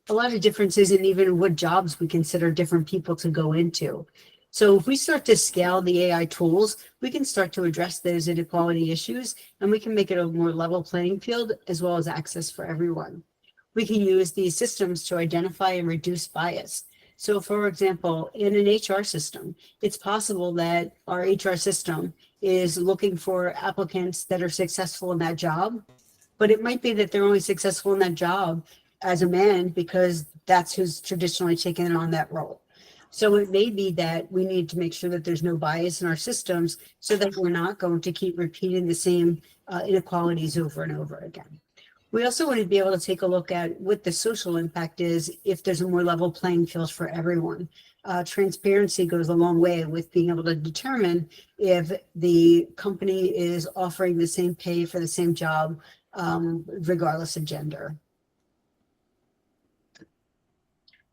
a lot of differences in even what jobs we consider different people to go into. So if we start to scale the AI tools, we can start to address those inequality issues, and we can make it a more level playing field as well as access for everyone. We can use these systems to identify and reduce bias. So for example, in an HR system, it's possible that our HR system is looking for applicants that are successful in that job, but it might be that they're only successful in that job as a man because that's who's traditionally taken on that role. So it may be that we need to make sure that there's no bias in our systems so that we're not going to keep repeating the same inequalities over and over again. We also want to be able to take a look at what the social impact is if there's a more level playing field for everyone. Transparency goes a long way with being able to determine if the company is offering the same pay for the same job, regardless of gender.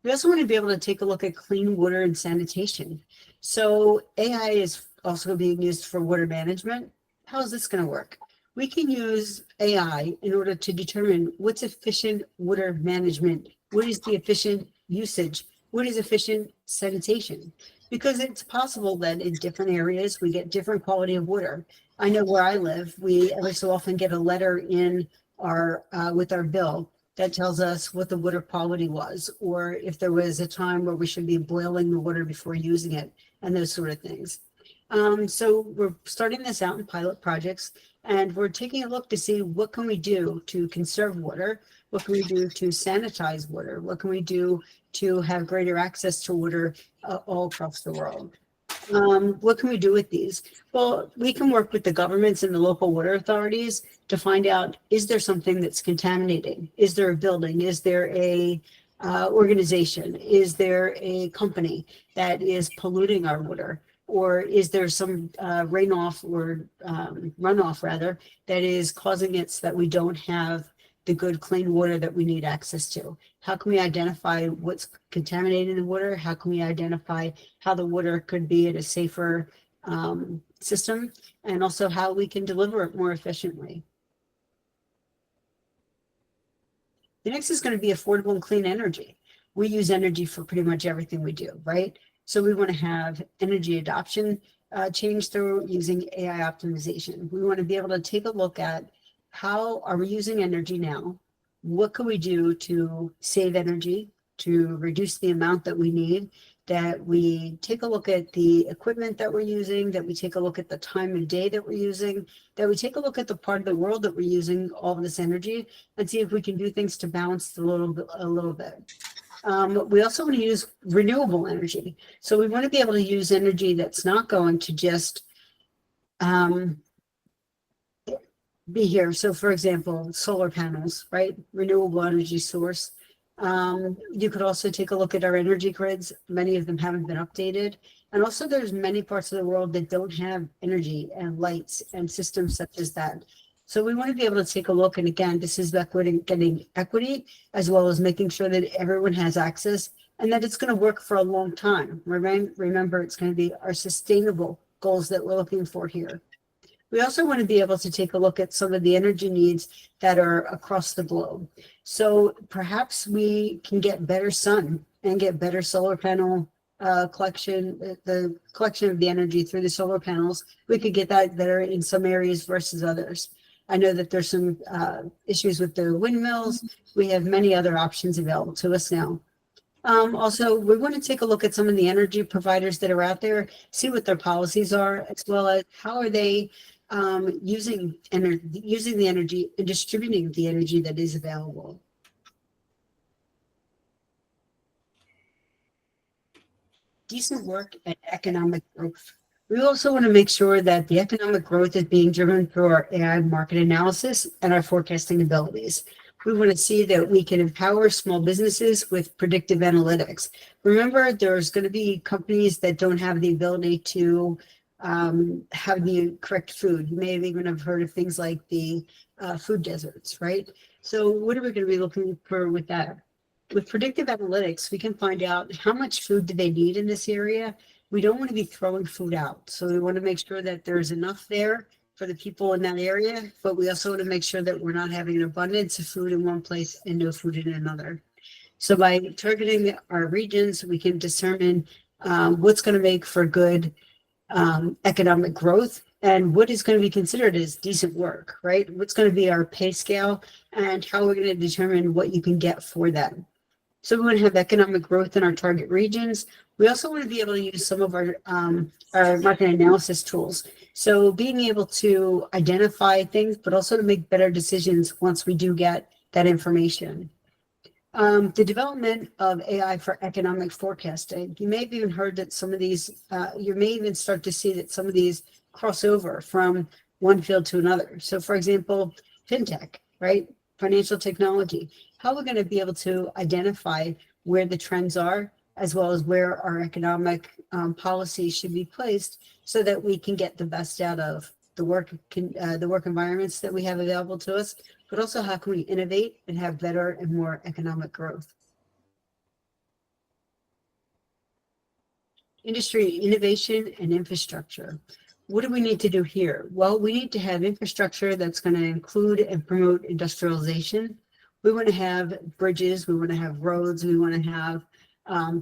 We also want to be able to take a look at clean water and sanitation. So AI is also being used for water management. How is this going to work? We can use AI in order to determine what's efficient water management, what is the efficient usage, what is efficient sanitation, because it's possible that in different areas we get different quality of water. I know where I live, we every so often get a letter in our with our bill that tells us what the water quality was, or if there was a time where we should be boiling the water before using it, and those sort of things. So we're starting this out in pilot projects, and we're taking a look to see what can we do to conserve water, what can we do to sanitize water, what can we do to have greater access to water all across the world. What can we do with these? Well, we can work with the governments and the local water authorities to find out, is there something that's contaminating? Is there a building? Is there a organization? Is there a company that is polluting our water? Or is there some runoff rather that is causing it so that we don't have the good clean water that we need access to? How can we identify what's contaminating the water? How can we identify how the water could be in a safer system, and also how we can deliver it more efficiently? The next is going to be affordable and clean energy. We use energy for pretty much everything we do, right? So we want to have energy adoption change through using AI optimization. We want to be able to take a look at how are we using energy now? What can we do to save energy, to reduce the amount that we need, that we take a look at the equipment that we're using, that we take a look at the time of day that we're using, that we take a look at the part of the world that we're using all of this energy and see if we can do things to balance it a little bit. We also want to use renewable energy. So we want to be able to use energy that's not going to just be here. So for example, solar panels, right? Renewable energy source. You could also take a look at our energy grids. Many of them haven't been updated. And also there's many parts of the world that don't have energy and lights and systems such as that. So we want to be able to take a look. And again, this is getting equity as well as making sure that everyone has access and that it's going to work for a long time. Remember, it's going to be our sustainable goals that we're looking for here. We also want to be able to take a look at some of the energy needs that are across the globe. So perhaps we can get better sun and get better solar panel collection, the collection of the energy through the solar panels. We could get that better in some areas versus others. I know that there's some issues with the windmills. We have many other options available to us now. Also, we want to take a look at some of the energy providers that are out there, see what their policies are, as well as how are they using the energy and distributing the energy that is available. Decent work and economic growth. We also want to make sure that the economic growth is being driven through our AI market analysis and our forecasting abilities. We want to see that we can empower small businesses with predictive analytics. Remember, there's going to be companies that don't have the ability to have the correct food. You may have even have heard of things like the food deserts, right? So what are we going to be looking for with that? With predictive analytics, we can find out how much food do they need in this area. We don't want to be throwing food out. So we want to make sure that there's enough there for the people in that area, but we also want to make sure that we're not having an abundance of food in one place and no food in another. So by targeting our regions, we can determine what's going to make for good economic growth and what is going to be considered as decent work, right? What's going to be our pay scale and how we're going to determine what you can get for that. So we want to have economic growth in our target regions. We also want to be able to use some of our market analysis tools. So being able to identify things, but also to make better decisions once we do get that information. The development of AI for economic forecasting. You may have even heard that some of these, you may even start to see that some of these cross over from one field to another. So for example, fintech, right? Financial technology. How we're going to be able to identify where the trends are, as well as where our economic policies should be placed so that we can get the best out of the work environments that we have available to us, but also how can we innovate and have better and more economic growth. Industry innovation and infrastructure. What do we need to do here? Well, we need to have infrastructure that's going to include and promote industrialization. We want to have bridges, we want to have roads, we want to have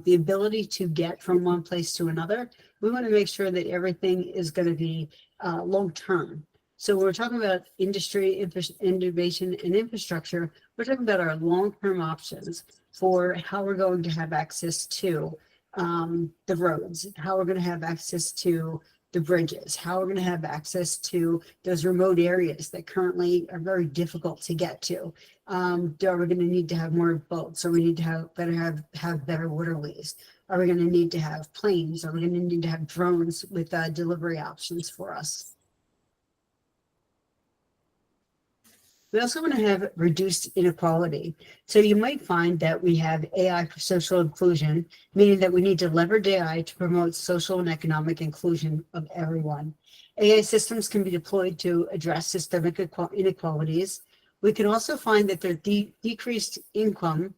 the ability to get from one place to another. We want to make sure that everything is going to be long-term. So we're talking about industry, innovation, and infrastructure. We're talking about our long-term options for how we're going to have access to the roads, how we're going to have access to the bridges, how we're going to have access to those remote areas that currently are very difficult to get to. Are we going to need to have more boats? Are we need to have better waterways? Are we going to need to have planes? Are we going to need to have drones with delivery options for us? We also want to have reduced inequality. So you might find that we have AI for social inclusion, meaning that we need to leverage AI to promote social and economic inclusion of everyone. AI systems can be deployed to address systemic inequalities. We can also find that there's decreased income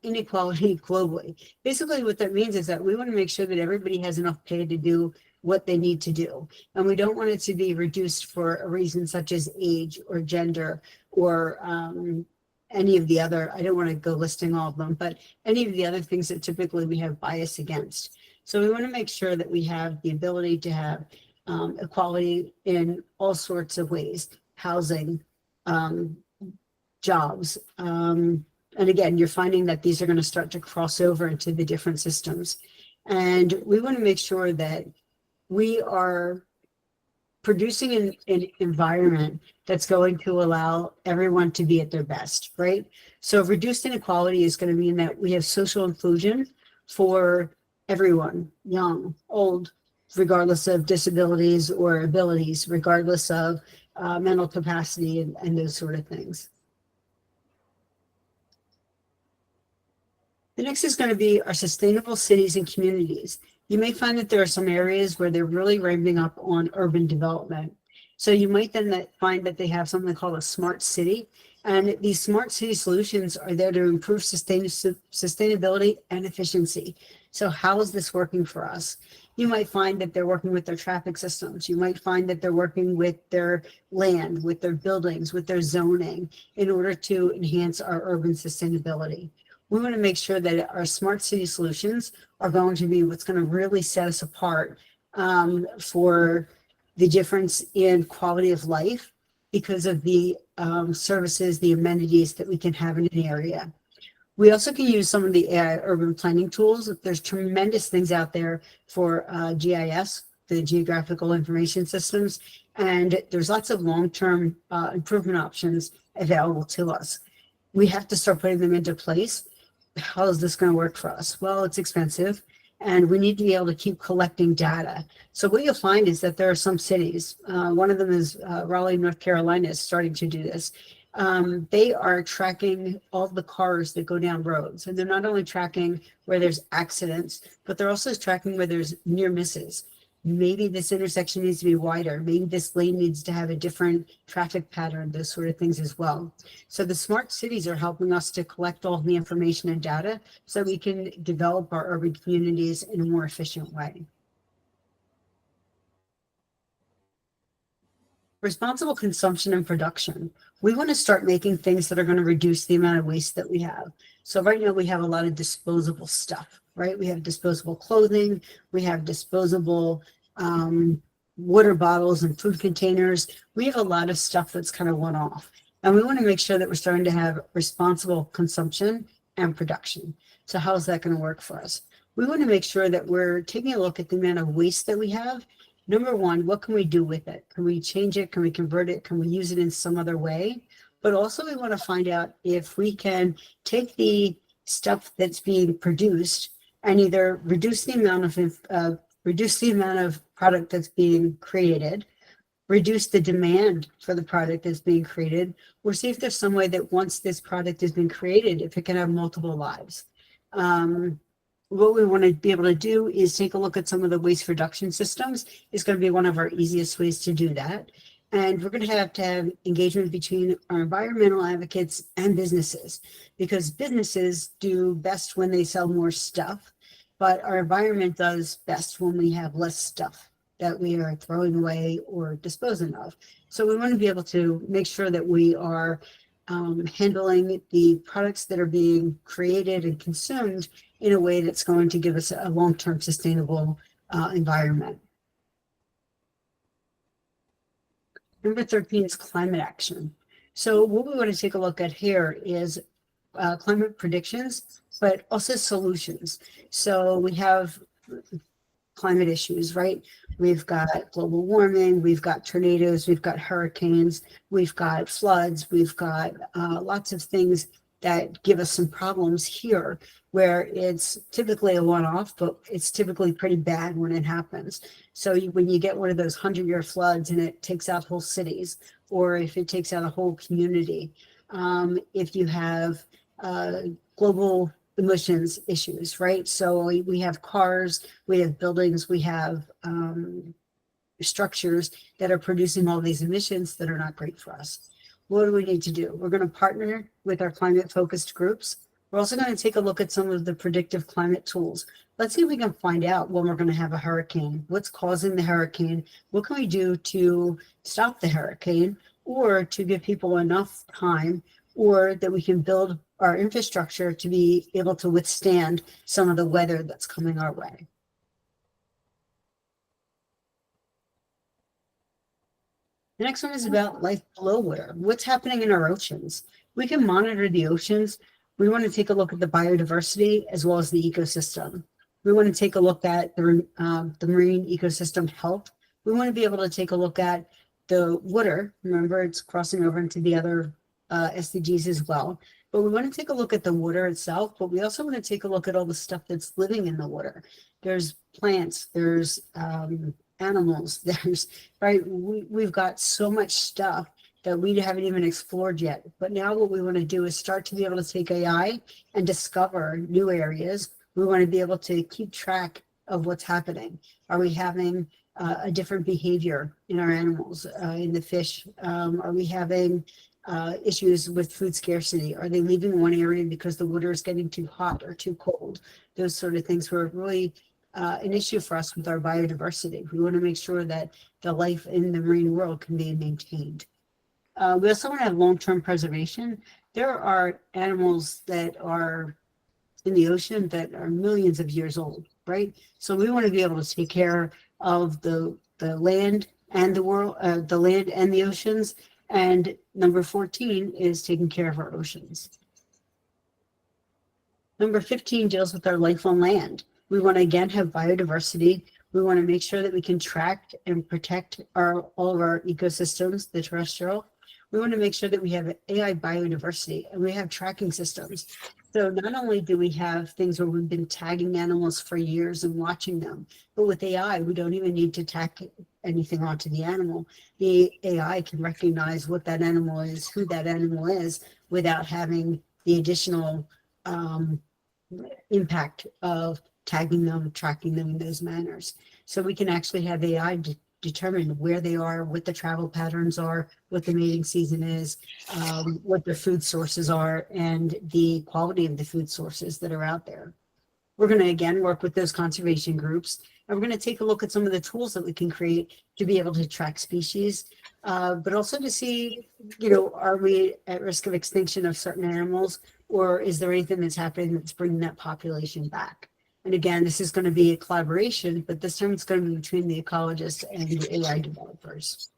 inequality globally. Basically, what that means is that we want to make sure that everybody has enough pay to do what they need to do. And we don't want it to be reduced for a reason such as age or gender or any of the other, I don't want to go listing all of them, but any of the other things that typically we have bias against. So we want to make sure that we have the ability to have equality in all sorts of ways, housing, jobs, And again, you're finding that these are going to start to cross over into the different systems. And we want to make sure that we are producing an environment that's going to allow everyone to be at their best, right? So reduced inequality is going to mean that we have social inclusion for everyone, young, old, regardless of disabilities or abilities, regardless of mental capacity and those sort of things. The next is going to be our sustainable cities and communities. You may find that there are some areas where they're really ramping up on urban development. So you might then find that they have something called a smart city. And these smart city solutions are there to improve sustainability and efficiency. So how is this working for us? You might find that they're working with their traffic systems. You might find that they're working with their land, with their buildings, with their zoning in order to enhance our urban sustainability. We want to make sure that our smart city solutions are going to be what's going to really set us apart for the difference in quality of life because of the services, the amenities that we can have in an area. We also can use some of the AI urban planning tools. There's tremendous things out there for GIS, the geographical information systems, and there's lots of long-term improvement options available to us. We have to start putting them into place. How is this going to work for us? Well, it's expensive, and we need to be able to keep collecting data. So what you'll find is that there are some cities, one of them is Raleigh, North Carolina is starting to do this. They are tracking all the cars that go down roads, and they're not only tracking where there's accidents, but they're also tracking where there's near misses. Maybe this intersection needs to be wider. Maybe this lane needs to have a different traffic pattern, those sort of things as well. So the smart cities are helping us to collect all the information and data so we can develop our urban communities in a more efficient way. Responsible consumption and production. We want to start making things that are going to reduce the amount of waste that we have. So right now we have a lot of disposable stuff, right? We have disposable clothing, we have disposable water bottles and food containers. We have a lot of stuff that's kind of one-off. And we want to make sure that we're starting to have responsible consumption and production. So how is that going to work for us? We want to make sure that we're taking a look at the amount of waste that we have. Number one, what can we do with it? Can we change it? Can we convert it? Can we use it in some other way? But also we want to find out if we can take the stuff that's being produced and either reduce the amount of product that's being created, reduce the demand for the product that's being created, or see if there's some way that once this product has been created, if it can have multiple lives. What we want to be able to do is take a look at some of the waste reduction systems. It's going to be one of our easiest ways to do that. And we're going to have engagement between our environmental advocates and businesses, because businesses do best when they sell more stuff, but our environment does best when we have less stuff that we are throwing away or disposing of. So we want to be able to make sure that we are handling the products that are being created and consumed in a way that's going to give us a long-term sustainable environment. Number 13 is climate action. So what we want to take a look at here is climate predictions, but also solutions. So we have climate issues, right? We've got global warming, we've got tornadoes, we've got hurricanes, we've got floods, we've got lots of things that give us some problems here where it's typically a one-off, but it's typically pretty bad when it happens. So when you get one of those 100-year floods and it takes out whole cities, or if it takes out a whole community, if you have global emissions issues, right? So we have cars, we have buildings, we have structures that are producing all these emissions that are not great for us. What do we need to do? We're going to partner with our climate-focused groups. We're also going to take a look at some of the predictive climate tools. Let's see if we can find out when we're going to have a hurricane. What's causing the hurricane? What can we do to stop the hurricane, or to give people enough time, or that we can build our infrastructure to be able to withstand some of the weather that's coming our way. The next one is about life below water. What's happening in our oceans? We can monitor the oceans We want to take a look at the biodiversity as well as the ecosystem. We want to take a look at the marine ecosystem health. We want to be able to take a look at the water. Remember, it's crossing over into the other SDGs as well. But we want to take a look at the water itself, but we also want to take a look at all the stuff that's living in the water. There's plants, there's animals, there's, right? We've got so much stuff that we haven't even explored yet. But now what we want to do is start to be able to take AI and discover new areas. We want to be able to keep track of what's happening. Are we having a different behavior in our animals, in the fish? Are we having issues with food scarcity? Are they leaving one area because the water is getting too hot or too cold? Those sort of things were really an issue for us with our biodiversity. We want to make sure that the life in the marine world can be maintained. We also want to have long-term preservation. There are animals that are in the ocean that are millions of years old, right? So we want to be able to take care of the land and the world, the land and the oceans. And number 14 is taking care of our oceans. Number 15 deals with our life on land. We want to again have biodiversity. We want to make sure that we can track and protect all of our ecosystems, the terrestrial. We want to make sure that we have AI biodiversity and we have tracking systems. So not only do we have things where we've been tagging animals for years and watching them, but with AI, we don't even need to tag anything onto the animal. The AI can recognize what that animal is, who that animal is, without having the additional impact of tagging them, tracking them in those manners. So we can actually have AI determine where they are, what the travel patterns are, what the mating season is, what their food sources are, and the quality of the food sources that are out there. We're going to, again, work with those conservation groups, and we're going to take a look at some of the tools that we can create to be able to track species, but also to see, are we at risk of extinction of certain animals, or is there anything that's happening that's bringing that population back? And again, this is going to be a collaboration, but this time it's going to be between the ecologists and the AI developers.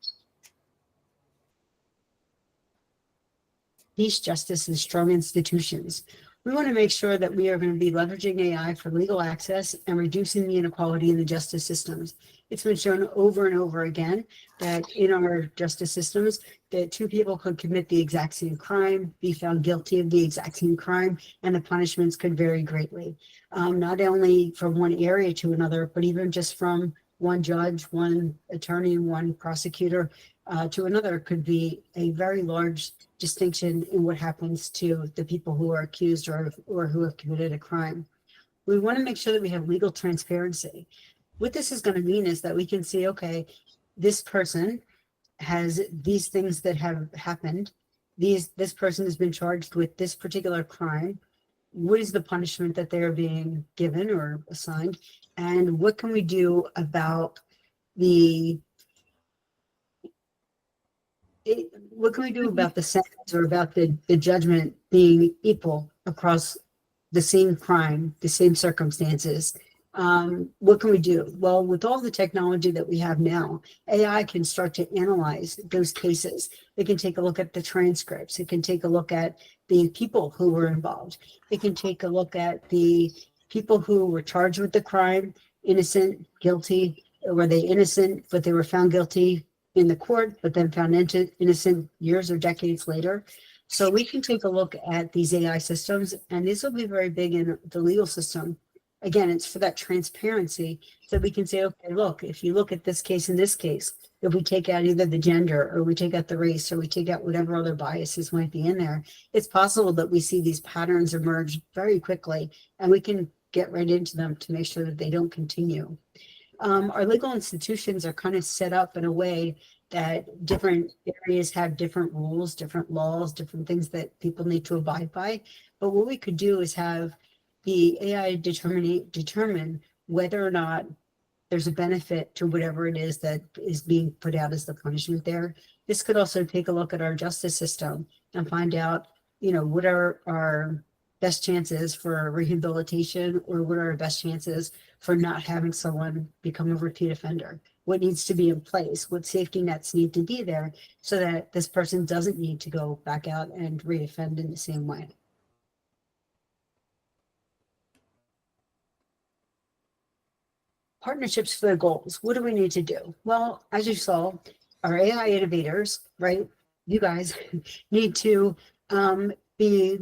Peace, justice, and strong institutions. We want to make sure that we are going to be leveraging AI for legal access and reducing the inequality in the justice systems. It's been shown over and over again that in our justice systems, that two people could commit the exact same crime, be found guilty of the exact same crime, and the punishments could vary greatly. Not only from one area to another, but even just from one judge, one attorney, one prosecutor to another could be a very large distinction in what happens to the people who are accused or who have committed a crime. We want to make sure that we have legal transparency. What this is going to mean is that we can see, okay, this person has these things that have happened. This person has been charged with this particular crime. What is the punishment that they're being given or assigned? And what can we do about what can we do about the sentence or about the judgment being equal across the same crime, the same circumstances? What can we do? Well, with all the technology that we have now, AI can start to analyze those cases. It can take a look at the transcripts. It can take a look at the people who were involved. It can take a look at the people who were charged with the crime, innocent, guilty. Were they innocent, but they were found guilty in the court, but then found innocent years or decades later? So we can take a look at these AI systems, and this will be very big in the legal system. Again, it's for that transparency so we can say, okay, look, if you look at this case and this case, if we take out either the gender or we take out the race or we take out whatever other biases might be in there, it's possible that we see these patterns emerge very quickly and we can get right into them to make sure that they don't continue. Our legal institutions are kind of set up in a way that different areas have different rules, different laws, different things that people need to abide by. But what we could do is have the AI determine whether or not there's a benefit to whatever it is that is being put out as the punishment there. This could also take a look at our justice system and find out, what are our best chances for rehabilitation, or what are our best chances for not having someone become a repeat offender? What needs to be in place? What safety nets need to be there so that this person doesn't need to go back out and reoffend in the same way? partnerships for the goals. What do we need to do? Well, as you saw, our AI innovators, right? You guys need to be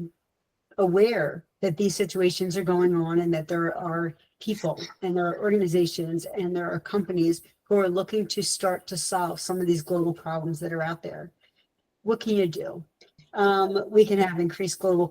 aware that these situations are going on and that there are people and there are organizations and there are companies who are looking to start to solve some of these global problems that are out there. What can you do? We can have increased global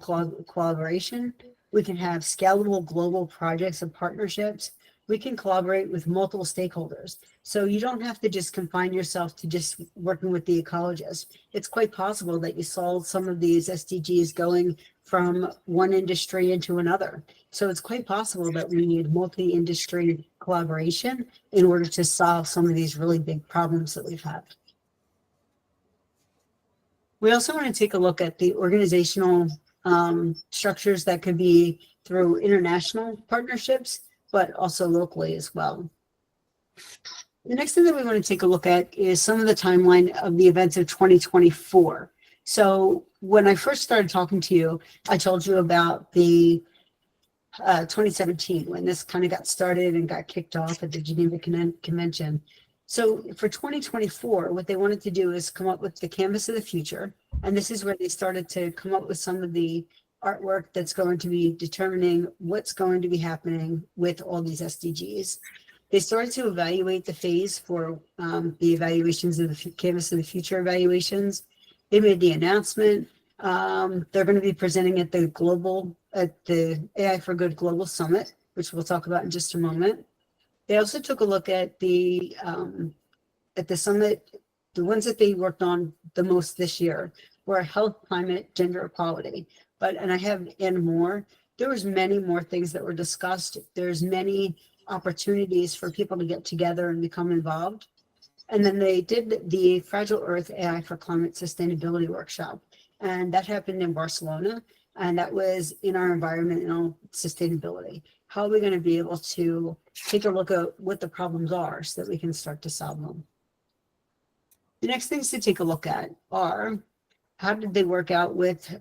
collaboration. We can have scalable global projects and partnerships. We can collaborate with multiple stakeholders. So you don't have to just confine yourself to just working with the ecologists. It's quite possible that you solve some of these SDGs going from one industry into another. So it's quite possible that we need multi-industry collaboration in order to solve some of these really big problems that we've had. We also want to take a look at the organizational structures that could be through international partnerships, but also locally as well. The next thing that we want to take a look at is some of the timeline of the events of 2024. So when I first started talking to you, I told you about the 2017, when this kind of got started and got kicked off at the Geneva Convention. So for 2024, what they wanted to do is come up with the canvas of the future. And this is where they started to come up with some of the artwork that's going to be determining what's going to be happening with all these SDGs. They started to evaluate the phase for the evaluations of the canvas of the future evaluations. They made the announcement. They're going to be presenting at the AI for Good Global Summit, which we'll talk about in just a moment. They also took a look at the summit. The ones that they worked on the most this year were health, climate, gender equality. And I have and more. There was many more things that were discussed. There's many opportunities for people to get together and become involved. And then they did the Fragile Earth AI for Climate Sustainability workshop. And that happened in Barcelona. And that was in our environmental sustainability. How are we going to be able to take a look at what the problems are so that we can start to solve them? The next things to take a look at are, how did they work out with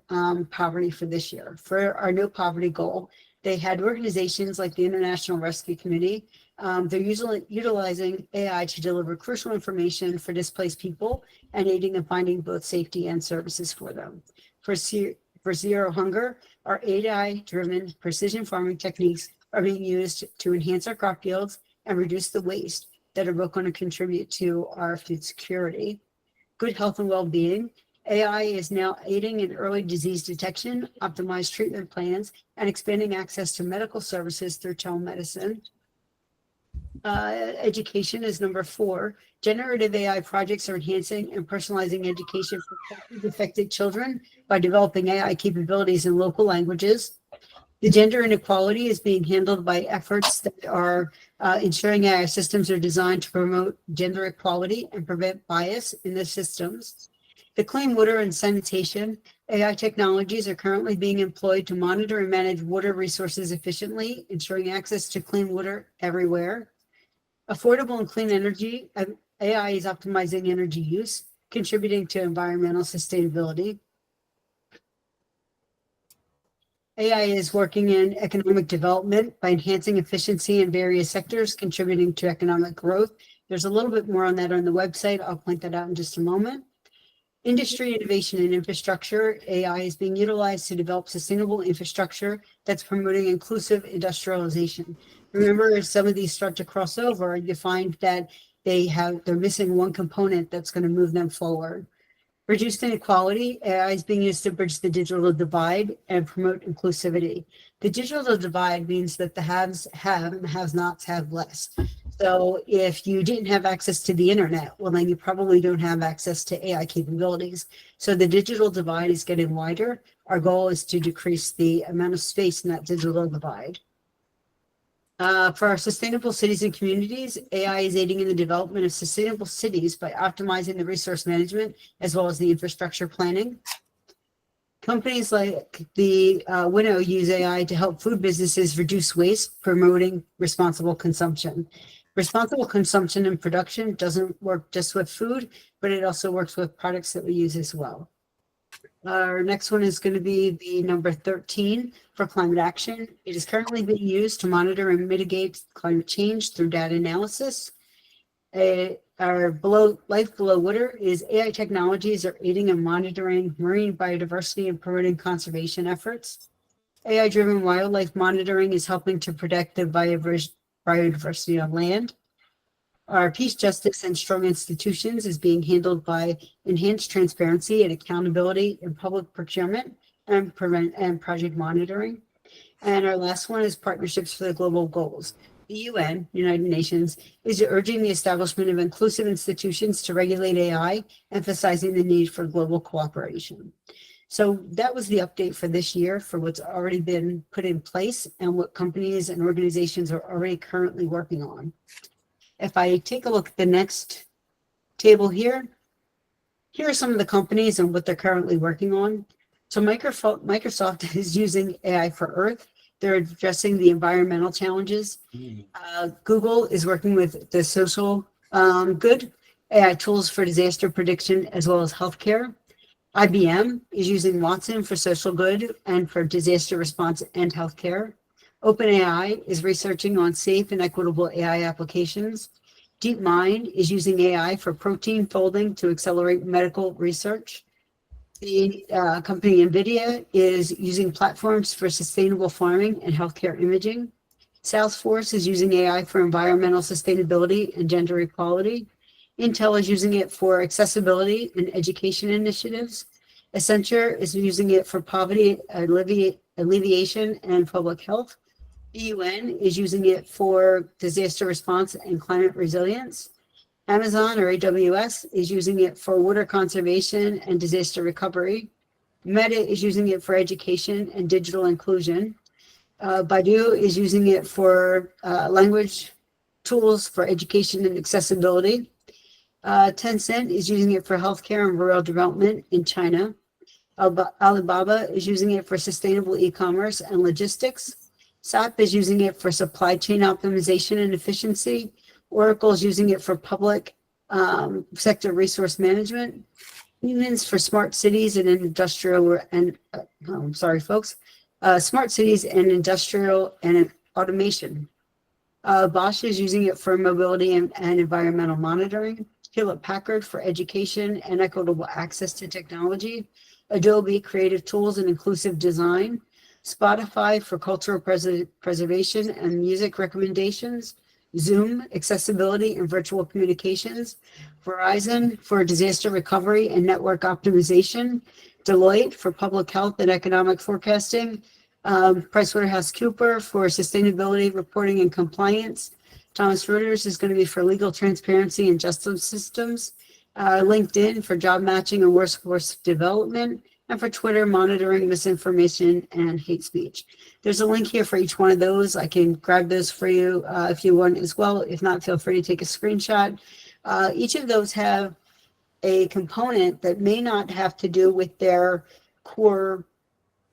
poverty for this year? For our no poverty goal, they had organizations like the International Rescue Committee. They're usually utilizing AI to deliver crucial information for displaced people and aiding in finding both safety and services for them. For Zero Hunger, our AI-driven precision farming techniques are being used to enhance our crop yields and reduce the waste that are both going to contribute to our food security. Good health and well-being. AI is now aiding in early disease detection, optimized treatment plans, and expanding access to medical services through telemedicine. Education is number 4. Generative AI projects are enhancing and personalizing education for affected children by developing AI capabilities in local languages. The gender inequality is being handled by efforts that are ensuring AI systems are designed to promote gender equality and prevent bias in the systems. The clean water and sanitation, AI technologies are currently being employed to monitor and manage water resources efficiently, ensuring access to clean water everywhere. Affordable and clean energy, AI is optimizing energy use, contributing to environmental sustainability. AI is working in economic development by enhancing efficiency in various sectors, contributing to economic growth. There's a little bit more on that on the website. I'll point that out in just a moment. Industry innovation and infrastructure. AI is being utilized to develop sustainable infrastructure that's promoting inclusive industrialization. Remember, as some of these start to cross over, you find that they're missing one component that's going to move them forward. Reduced inequality. AI is being used to bridge the digital divide and promote inclusivity. The digital divide means that the haves have and the have-nots have less. So if you didn't have access to the internet, well, then you probably don't have access to AI capabilities. So the digital divide is getting wider. Our goal is to decrease the amount of space in that digital divide. For our sustainable cities and communities, AI is aiding in the development of sustainable cities by optimizing the resource management as well as the infrastructure planning. Companies like the Winnow use AI to help food businesses reduce waste, promoting responsible consumption. Responsible consumption and production doesn't work just with food, but it also works with products that we use as well. Our next one is going to be the number 13 for climate action. It is currently being used to monitor and mitigate climate change through data analysis. Our life below water is AI technologies are aiding and monitoring marine biodiversity and promoting conservation efforts. AI-driven wildlife monitoring is helping to protect the biodiversity on land. Our peace, justice, and strong institutions is being handled by enhanced transparency and accountability in public procurement and project monitoring. And our last one is partnerships for the global goals. The UN, United Nations, is urging the establishment of inclusive institutions to regulate AI, emphasizing the need for global cooperation. So that was the update for this year for what's already been put in place and what companies and organizations are already currently working on. If I take a look at the next table here, here are some of the companies and what they're currently working on. So Microsoft is using AI for Earth. They're addressing the environmental challenges. Google is working with the social good, AI tools for disaster prediction, as well as healthcare. IBM is using Watson for social good and for disaster response and healthcare. OpenAI is researching on safe and equitable AI applications. DeepMind is using AI for protein folding to accelerate medical research. The company NVIDIA is using platforms for sustainable farming and healthcare imaging. Salesforce is using AI for environmental sustainability and gender equality. Intel is using it for accessibility and education initiatives. Accenture is using it for poverty alleviation and public health. The UN is using it for disaster response and climate resilience. Amazon or AWS is using it for water conservation and disaster recovery. Meta is using it for education and digital inclusion. Baidu is using it for language tools for education and accessibility. Tencent is using it for healthcare and rural development in China. Alibaba is using it for sustainable e-commerce and logistics. SAP is using it for supply chain optimization and efficiency. Oracle is using it for public sector resource management. Siemens for smart cities and industrial and smart cities and industrial and automation. Bosch is using it for mobility and environmental monitoring. Hewlett Packard for education and equitable access to technology. Adobe creative tools and inclusive design. Spotify for cultural preservation and music recommendations. Zoom, accessibility and virtual communications. Verizon for disaster recovery and network optimization. Deloitte for public health and economic forecasting. PricewaterhouseCoopers for sustainability reporting and compliance. Thomson Reuters is going to be for legal transparency and justice systems. LinkedIn for job matching and workforce development. And for Twitter, monitoring misinformation and hate speech. There's a link here for each one of those. I can grab those for you if you want as well. If not, feel free to take a screenshot. Each of those have a component that may not have to do with their core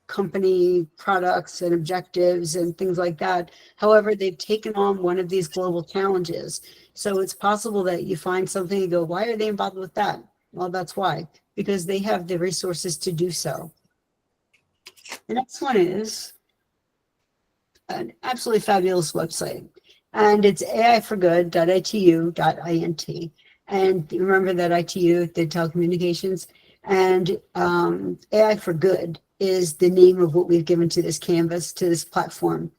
company products and objectives and things like that. However, they've taken on one of these global challenges. So it's possible that you find something and go, why are they involved with that? Well, that's why, because they have the resources to do so. The next one is an absolutely fabulous website, and it's aiforgood.itu.int. And remember that ITU, the telecommunications, and AI for Good is the name of what we've given to this canvas, to this platform.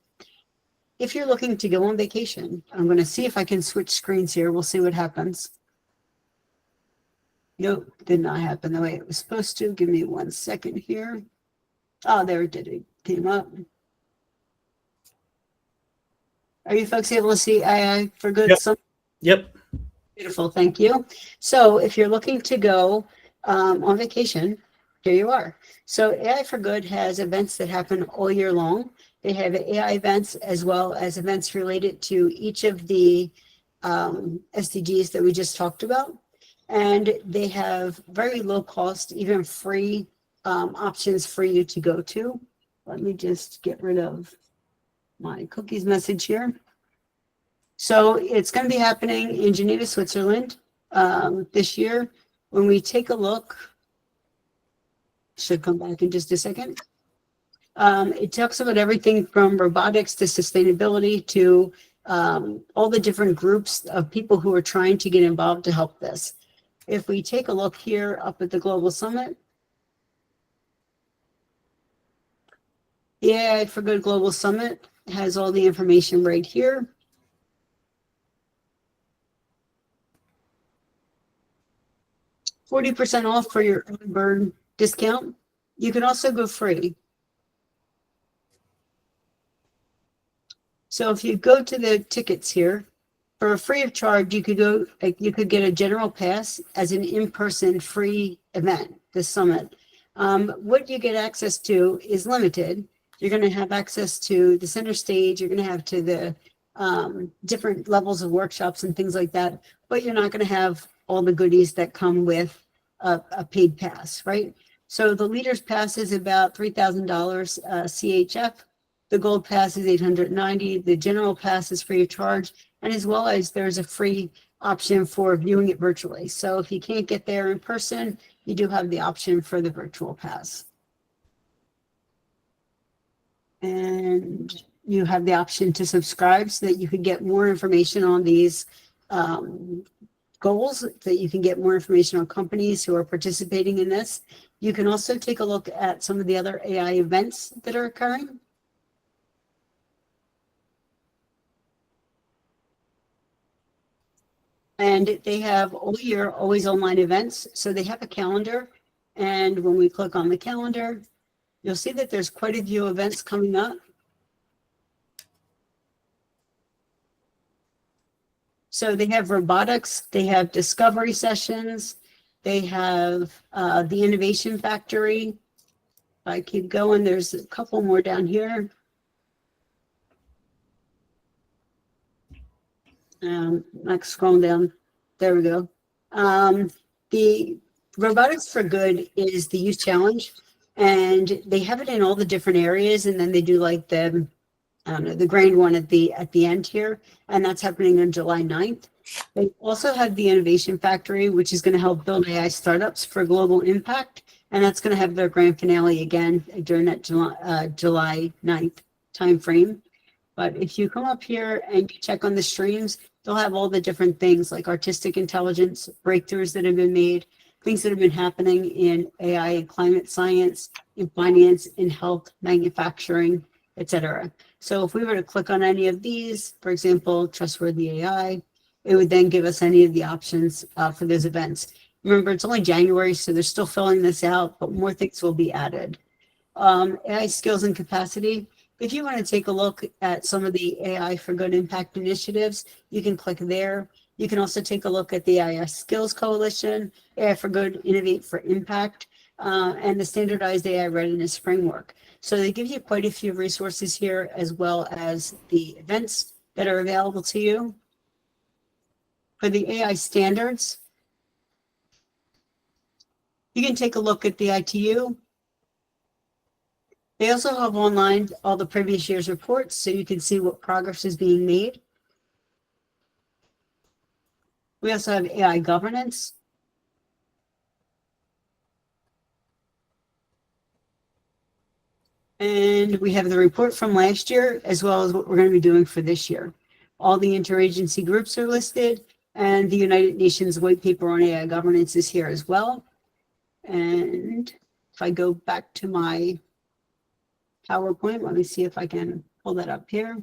If you're looking to go on vacation, I'm going to see if I can switch screens here. We'll see what happens. Nope, did not happen the way it was supposed to. Give me 1 second here. Oh, there it did. It came up. Are you folks able to see AI for Good? Yep. Yep. Beautiful, thank you. So if you're looking to go on vacation, here you are. So AI for Good has events that happen all year long. They have AI events as well as events related to each of the SDGs that we just talked about. And they have very low cost, even free options for you to go to. Let me just get rid of my cookies message here. So it's going to be happening in Geneva, Switzerland this year. When we take a look, should come back in just a second. It talks about everything from robotics to sustainability to all the different groups of people who are trying to get involved to help this. If we take a look here up at the Global Summit, the AI for Good Global Summit has all the information right here. %40 off for your early bird discount. You can also go free. So if you go to the tickets here, for a free of charge, you could get a general pass as an in-person free event, the summit. What you get access to is limited. You're going to have access to the center stage. You're going to have to the different levels of workshops and things like that, but you're not going to have all the goodies that come with a paid pass, right? So the leader's pass is about $3,000 CHF. The gold pass is $890. The general pass is free of charge. And as well as there's a free option for viewing it virtually. So if you can't get there in person, you do have the option for the virtual pass. And you have the option to subscribe so that you can get more information on these goals, that you can get more information on companies who are participating in this. You can also take a look at some of the other AI events that are occurring. And they have all year, always online events. So they have a calendar. And when we click on the calendar, you'll see that there's quite a few events coming up. So they have robotics, they have discovery sessions, they have the Innovation Factory. If I keep going, there's a couple more down here. Next, scroll down. There we go. The Robotics for Good is the youth challenge, and they have it in all the different areas, and then they do like the grand one at the end here, and that's happening on July 9th. They also have the Innovation Factory, which is going to help build AI startups for global impact, and that's going to have their grand finale again during that July 9th timeframe. But if you come up here and you check on the streams, they'll have all the different things like artistic intelligence, breakthroughs that have been made, things that have been happening in AI and climate science, in finance, in health, manufacturing, etc. So if we were to click on any of these, for example, Trustworthy AI, it would then give us any of the options for those events. Remember, it's only January, so they're still filling this out, but more things will be added. AI skills and capacity. If you want to take a look at some of the AI for Good impact initiatives, you can click there. You can also take a look at the AI Skills Coalition, AI for Good, Innovate for Impact, and the Standardized AI Readiness Framework. So they give you quite a few resources here, as well as the events that are available to you. For the AI standards, you can take a look at the ITU. They also have online all the previous year's reports, so you can see what progress is being made. We also have AI governance. And we have the report from last year, as well as what we're going to be doing for this year. All the interagency groups are listed, and the United Nations white paper on AI governance is here as well. And if I go back to my PowerPoint, let me see if I can pull that up here.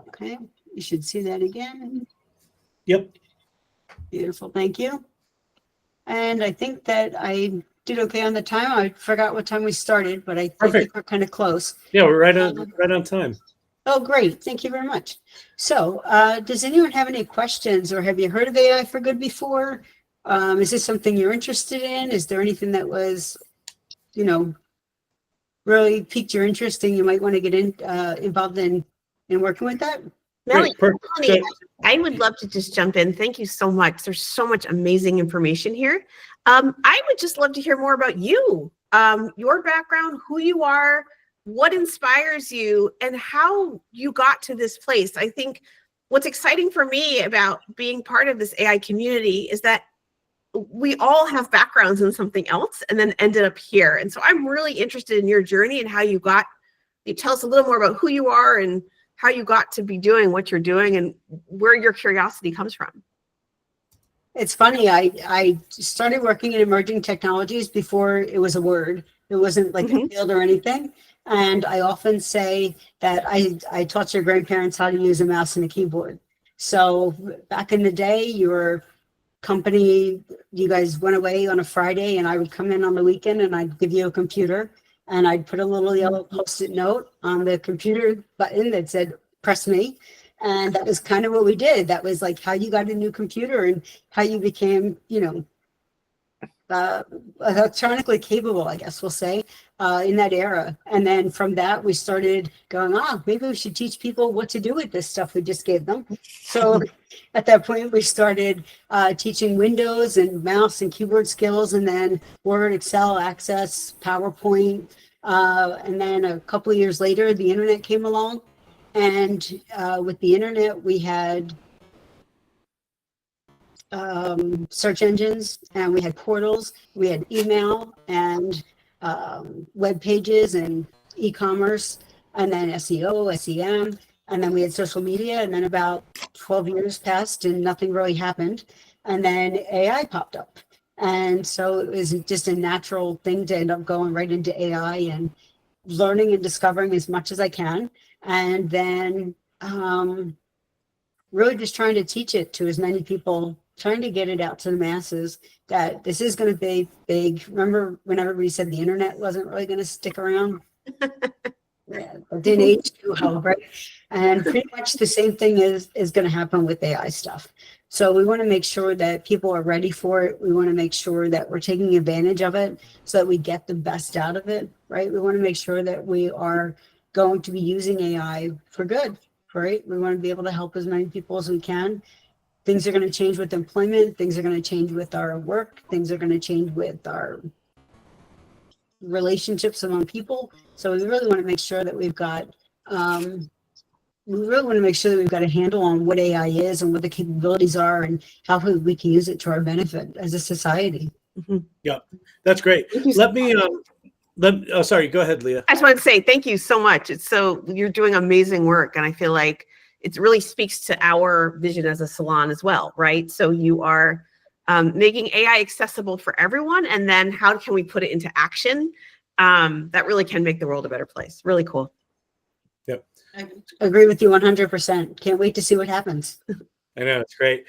Okay, you should see that again. Yep. Beautiful, thank you. And I think that I did okay on the time. I forgot what time we started, but I think we're kind of close. Yeah, we're right on time. Oh, great. Thank you very much. So, does anyone have any questions, or have you heard of AI for Good before? Is this something you're interested in? Is there anything that was, you know, really piqued your interest and you might want to get involved in working with that? Melanie, perfect. Melanie, I would love to just jump in. Thank you so much. There's so much amazing information here. I would just love to hear more about you, your background, who you are, what inspires you, and how you got to this place. I think what's exciting for me about being part of this AI community is that we all have backgrounds in something else and then ended up here. And so I'm really interested in your journey and how you got, you tell us a little more about who you are and how you got to be doing what you're doing and where your curiosity comes from. It's funny. I started working in emerging technologies before it was a word. It wasn't like a field or anything. And I often say that I taught your grandparents how to use a mouse and a keyboard. So back in the day, your company, you guys went away on a Friday and I would come in on the weekend and I'd give you a computer and I'd put a little yellow Post-it note on the computer button that said, press me. And that was kind of what we did. That was like how you got a new computer and how you became, you know, electronically capable, I guess we'll say, in that era. And then from that, we started going, maybe we should teach people what to do with this stuff we just gave them. So at that point, we started teaching Windows and mouse and keyboard skills, and then Word, Excel, Access, PowerPoint. And then a couple of years later, the internet came along. And with the internet, we had search engines, and we had portals, we had email and web pages and e-commerce, and then SEO, SEM, and then we had social media. And then about 12 years passed and nothing really happened. And then AI popped up. And so it was just a natural thing to end up going right into AI and learning and discovering as much as I can. And then really just trying to teach it to as many people, trying to get it out to the masses that this is going to be big. Remember when everybody said the internet wasn't really going to stick around? Yeah, it didn't age too well, right? And pretty much the same thing is going to happen with AI stuff. So we want to make sure that people are ready for it. We want to make sure that we're taking advantage of it so that we get the best out of it, right? We want to make sure that we are going to be using AI for good, right? We want to be able to help as many people as we can. Things are going to change with employment. Things are going to change with our work. Things are going to change with our relationships among people. So we really want to make sure that we've got, a handle on what AI is and what the capabilities are and how we can use it to our benefit as a society. Yeah, that's great. Let me, sorry, go ahead, Leah. I just want to say thank you so much. You're doing amazing work. And I feel like it really speaks to our vision as a salon as well, right? So you are making AI accessible for everyone. And then how can we put it into action that really can make the world a better place? Really cool. Yep. I agree with you 100%. Can't wait to see what happens. I know, it's great.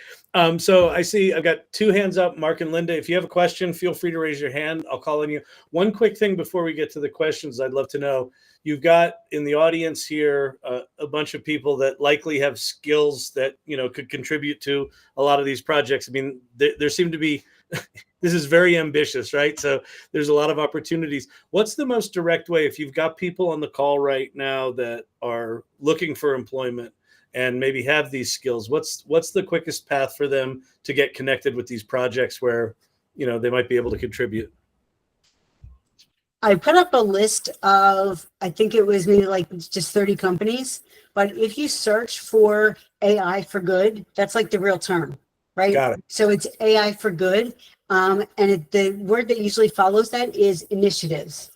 So I see I've got two hands up, Mark and Linda. If you have a question, feel free to raise your hand. I'll call on you. One quick thing before we get to the questions, I'd love to know. You've got in the audience here a bunch of people that likely have skills that, you know, could contribute to a lot of these projects. I mean, there seem to be, this is very ambitious, right? So there's a lot of opportunities. What's the most direct way, if you've got people on the call right now that are looking for employment and maybe have these skills, what's the quickest path for them to get connected with these projects where, you know, they might be able to contribute? I put up a list of, I think it was maybe like just 30 companies, but if you search for AI for good, that's like the real term, right? Got it. So it's AI for good. And the word that usually follows that is initiatives.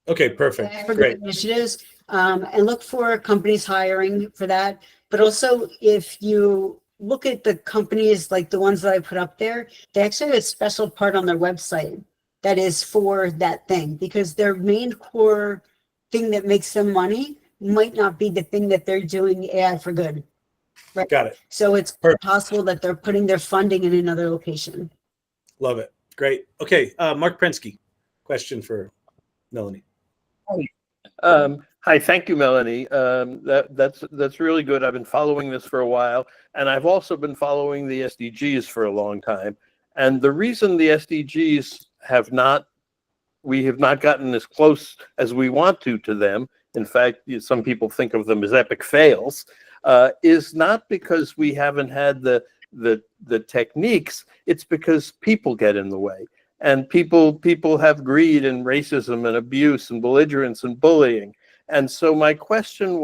Okay, perfect. AI for Great. good initiatives. And look for companies hiring for that. But also if you look at the companies like the ones that I put up there, they actually have a special part on their website that is for that thing, because their main core thing that makes them money might not be the thing that they're doing AI for good. Right? Got it. So it's Perfect. possible that they're putting their funding in another location. Love it. Great. Okay, Mark Prensky, question for Melanie. Hi, thank you, Melanie. That's really good. I've been following this for a while, and I've also been following the SDGs for a long time. And the reason the SDGs we have not gotten as close as we want to them. In fact, some people think of them as epic fails. Is not because we haven't had the techniques. It's because people get in the way, and people have greed and racism and abuse and belligerence and bullying. And so my question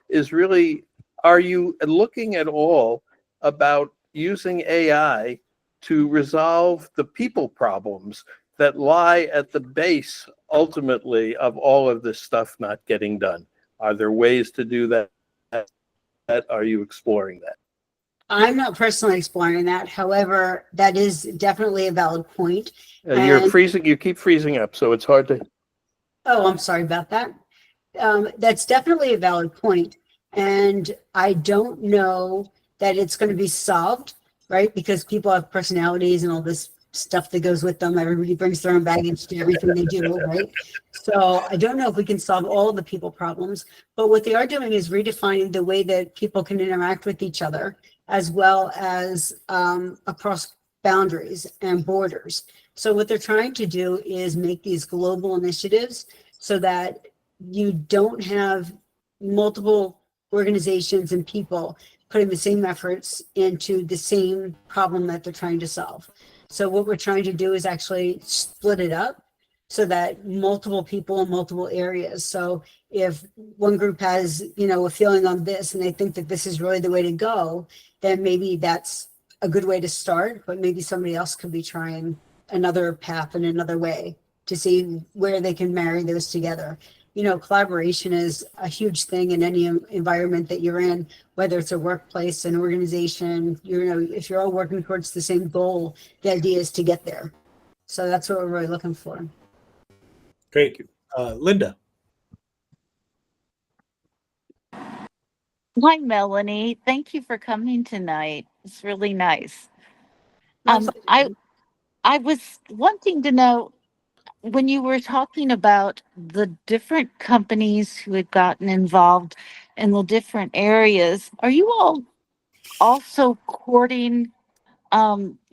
is really, are you looking at all about using AI to resolve the people problems that lie at the base, ultimately, of all of this stuff not getting done? Are there ways to do that? Are you exploring that? I'm not personally exploring that. However, that is definitely a valid point. You're And- freezing. You keep freezing up, so it's hard to. Oh, I'm sorry about that. That's definitely a valid point. And I don't know that it's going to be solved, right? Because people have personalities and all this stuff that goes with them. Everybody brings their own baggage to everything they do, right? So I don't know if we can solve all the people problems, but what they are doing is redefining the way that people can interact with each other, as well as across boundaries and borders. So what they're trying to do is make these global initiatives so that you don't have multiple organizations and people putting the same efforts into the same problem that they're trying to solve. So what we're trying to do is actually split it up so that multiple people in multiple areas. So if one group has, a feeling on this and they think that this is really the way to go, then maybe that's a good way to start, but maybe somebody else could be trying another path in another way to see where they can marry those together. Collaboration is a huge thing in any environment that you're in, whether it's a workplace, an organization, if you're all working towards the same goal, the idea is to get there. So that's what we're really looking for. Great. Linda. Hi, Melanie. Thank you for coming tonight. It's really nice. I was wanting to know, when you were talking about the different companies who had gotten involved in the different areas, are you all also courting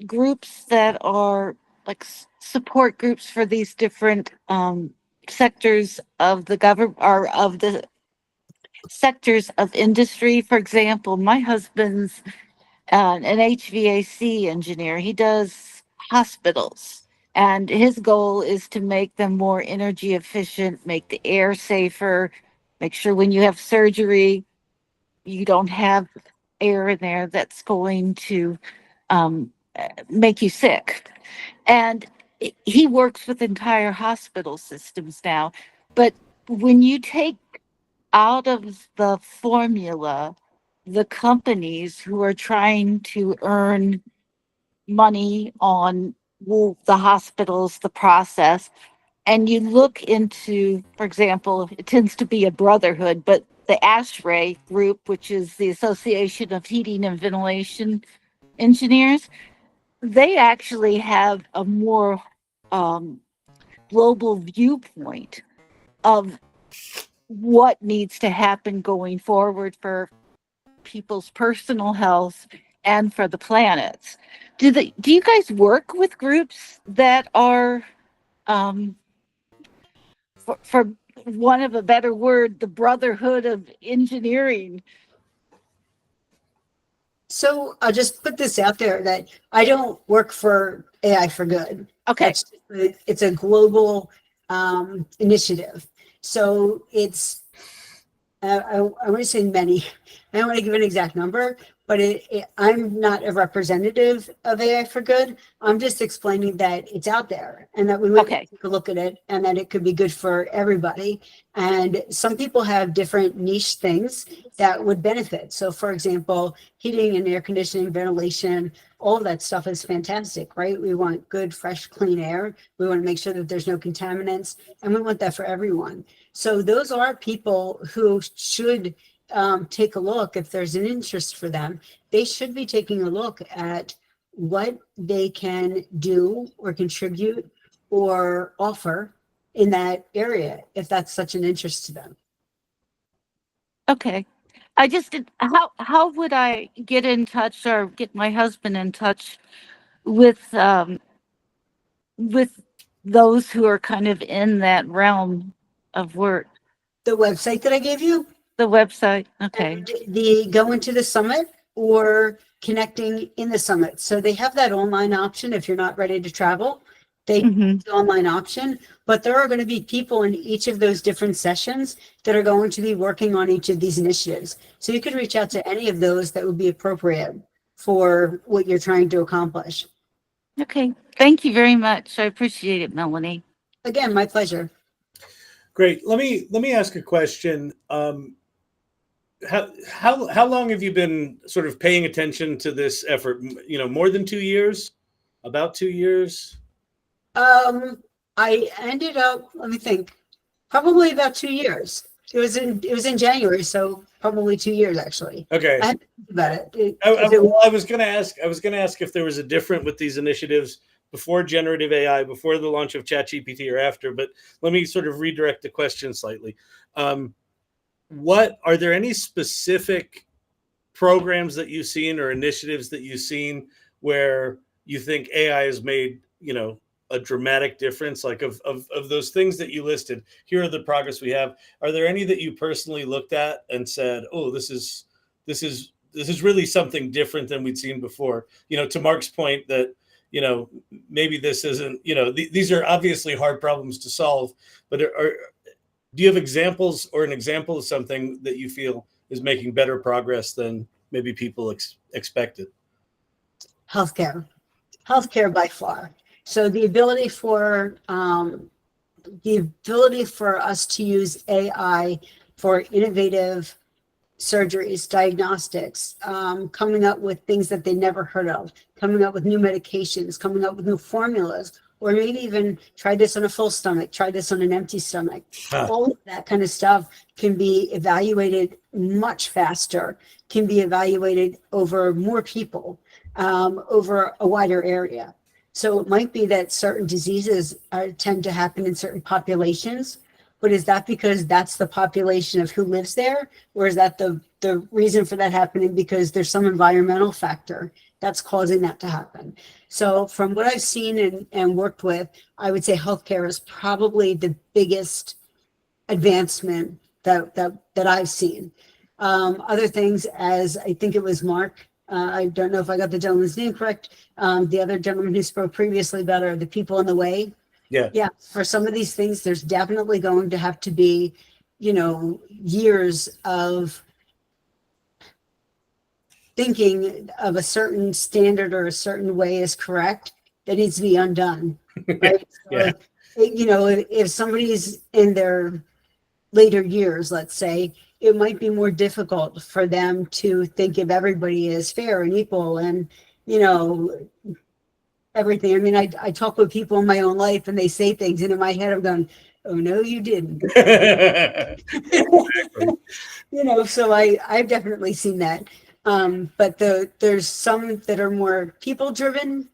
groups that are like support groups for these different sectors of the government or of the sectors of industry? For example, my husband's an HVAC engineer. He does hospitals. And his goal is to make them more energy efficient, make the air safer, make sure when you have surgery, you don't have air in there that's going to make you sick. And he works with entire hospital systems now. But when you take out of the formula the companies who are trying to earn money on the hospitals, the process, and you look into, for example, it tends to be a brotherhood, but the ASHRAE group, which is the Association of Heating and Ventilation Engineers, they actually have a more global viewpoint of what needs to happen going forward for people's personal health and for the planets. Do you guys work with groups that are for one of a better word, the brotherhood of engineering? So I'll just put this out there that I don't work for AI for Good. Okay. It's a global initiative. So it's, I want to say many. I don't want to give an exact number, but I'm not a representative of AI for Good. I'm just explaining that it's out there and that we might take a look at it and that it could be good for everybody. And some people have different niche things that would benefit. So for example, heating and air conditioning, ventilation, all of that stuff is fantastic, right? We want good, fresh, clean air. We want to make sure that there's no contaminants, and we want that for everyone. So those are people who should take a look. If there's an interest for them, they should be taking a look at what they can do or contribute or offer in that area if that's such an interest to them. Okay. I just did, how would I get in touch or get my husband in touch with those who are kind of in that realm of work? The website that I gave you, The website. Okay. and the go into the summit or connecting in the summit. So they have that online option if you're not ready to travel. They Mhm. the online option, but there are going to be people in each of those different sessions that are going to be working on each of these initiatives. So you could reach out to any of those that would be appropriate for what you're trying to accomplish. Okay. Thank you very much. I appreciate it, Melanie. Again, my pleasure. Great. Let me ask a question. How long have you been sort of paying attention to this effort? You know, more than 2 years? About 2 years? I ended up, let me think, probably about 2 years. It was in January, so probably 2 years actually. Okay. I had to think about it. I was going to ask if there was a different with these initiatives before generative AI, before the launch of ChatGPT or after, but let me sort of redirect the question slightly. What are there any specific programs that you've seen or initiatives that you've seen where you think AI has made, you know, a dramatic difference? Like of those things that you listed, here are the progress we have. Are there any that you personally looked at and said, oh, this is really something different than we'd seen before? You know, to Mark's point that, you know, maybe this isn't, you know, these are obviously hard problems to solve, but do you have examples or an example of something that you feel is making better progress than maybe people expected? Healthcare by far. So the ability for us to use AI for innovative surgeries, diagnostics, coming up with things that they never heard of, coming up with new medications, coming up with new formulas, or maybe even try this on a full stomach, try this on an empty stomach. All of that kind of stuff can be evaluated much faster, can be evaluated over more people, over a wider area. So it might be that certain diseases tend to happen in certain populations, but is that because that's the population of who lives there? Or is that the reason for that happening because there's some environmental factor that's causing that to happen? So from what I've seen and worked with, I would say healthcare is probably the biggest advancement that I've seen. Other things, as I think it was Mark, I don't know if I got the gentleman's name correct. The other gentleman who spoke previously about are the people in the way. Yeah. For some of these things, there's definitely going to have to be, you know, years of thinking of a certain standard or a certain way is correct that needs to be undone. Right. Yeah. So, you know, if somebody's in their later years, let's say, it might be more difficult for them to think of everybody as fair and equal and, you know, everything. I mean, I talk with people in my own life and they say things, and in my head I'm going, oh no, you didn't. You know, so I've definitely seen that. But there's some that are more people driven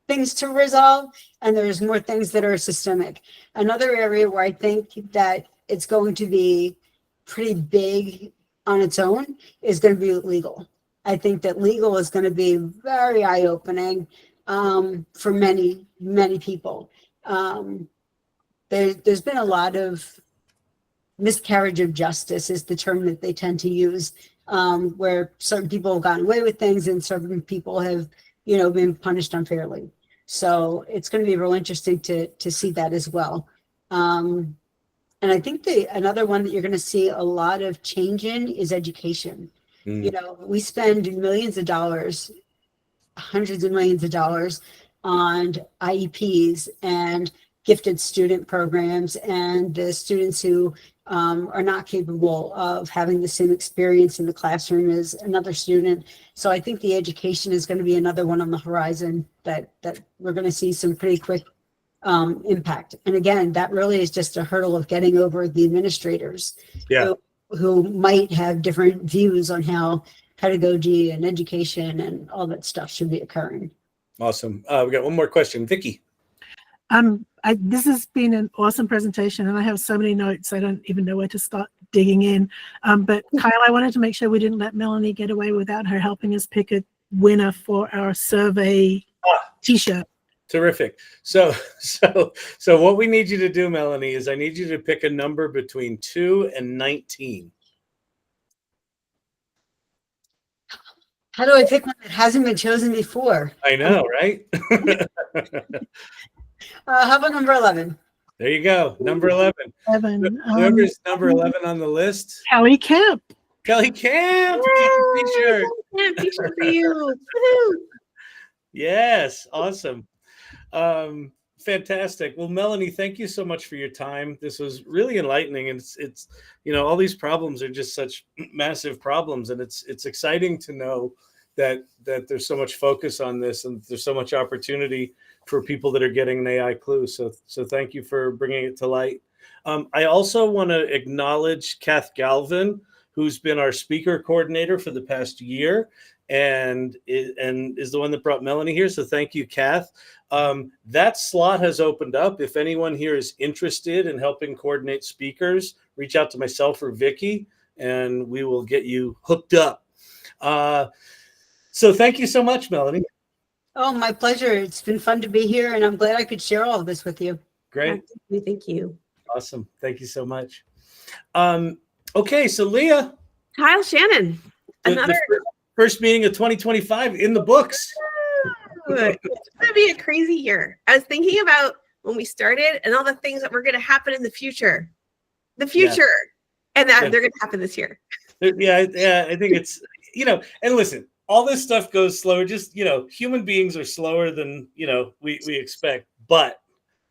things to resolve, and there's more things that are systemic. Another area where I think that it's going to be pretty big on its own is going to be legal. I think that legal is going to be very eye-opening for many, many people. There's been a lot of miscarriage of justice is the term that they tend to use, where certain people have gotten away with things and certain people have, you know, been punished unfairly. So it's going to be real interesting to see that as well. And I think another one that you're going to see a lot of change in is education. You know, we spend millions of dollars, hundreds of millions of dollars on IEPs and gifted student programs, and the students who are not capable of having the same experience in the classroom as another student. So I think the education is going to be another one on the horizon that we're going to see some pretty quick impact. And again, that really is just a hurdle of getting over the administrators who might have different views on how pedagogy and education and all that stuff should be occurring. Awesome. We got one more question. Vicky. this has been an awesome presentation, and I have so many notes I don't even know where to start digging in. But Kyle, I wanted to make sure we didn't let Melanie get away without her helping us pick a winner for our survey T-shirt. Terrific. So what we need you to do, Melanie, is I need you to pick a number between 2 and 19. How do I pick one that hasn't been chosen before? I know, right? How about number 11? There you go. Number 11. Whoever's number 11 on the list. Kelly Kemp. Kelly Kemp. T-shirt. T-shirt for you. Yes. Awesome. Fantastic. Well, Melanie, thank you so much for your time. This was really enlightening, and it's all these problems are just such massive problems, and it's exciting to know that there's so much focus on this, and there's so much opportunity for people that are getting an AI clue. So thank you for bringing it to light. I also want to acknowledge Kath Galvin, who's been our speaker coordinator for the past year, and is the one that brought Melanie here. So thank you, Kath. That slot has opened up. If anyone here is interested in helping coordinate speakers, reach out to myself or Vicky, and we will get you hooked up. So thank you so much, Melanie. Oh, my pleasure. It's been fun to be here, and I'm glad I could share all of this with you. Great. Thank you. Awesome. Thank you so much. Okay, so Leah. Kyle, Shannon. The first meeting of 2025 in the books. It's going to be a crazy year. I was thinking about when we started and all the things that were going to happen in the future. And that they're going to happen this year. Yeah, I think it's, and listen, all this stuff goes slower. Just, human beings are slower than, we expect. But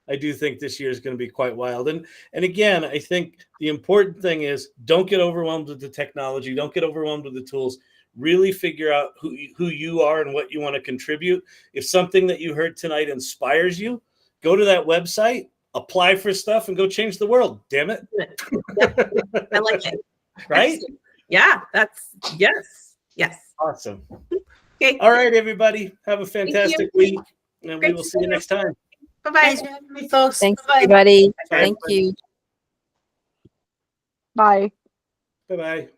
I do think this year is going to be quite wild. And again, I think the important thing is don't get overwhelmed with the technology. Don't get overwhelmed with the tools. Really figure out who you are and what you want to contribute. If something that you heard tonight inspires you, go to that website, apply for stuff, and go change the world. Damn it. I like it. Right? Yeah, yes. Awesome. Okay. All right, everybody. Have a fantastic week, and we will see you next time. Bye-bye. Thanks for having me, folks. Thanks, Bye-bye. everybody. Bye. Thank you. Bye. Bye-bye.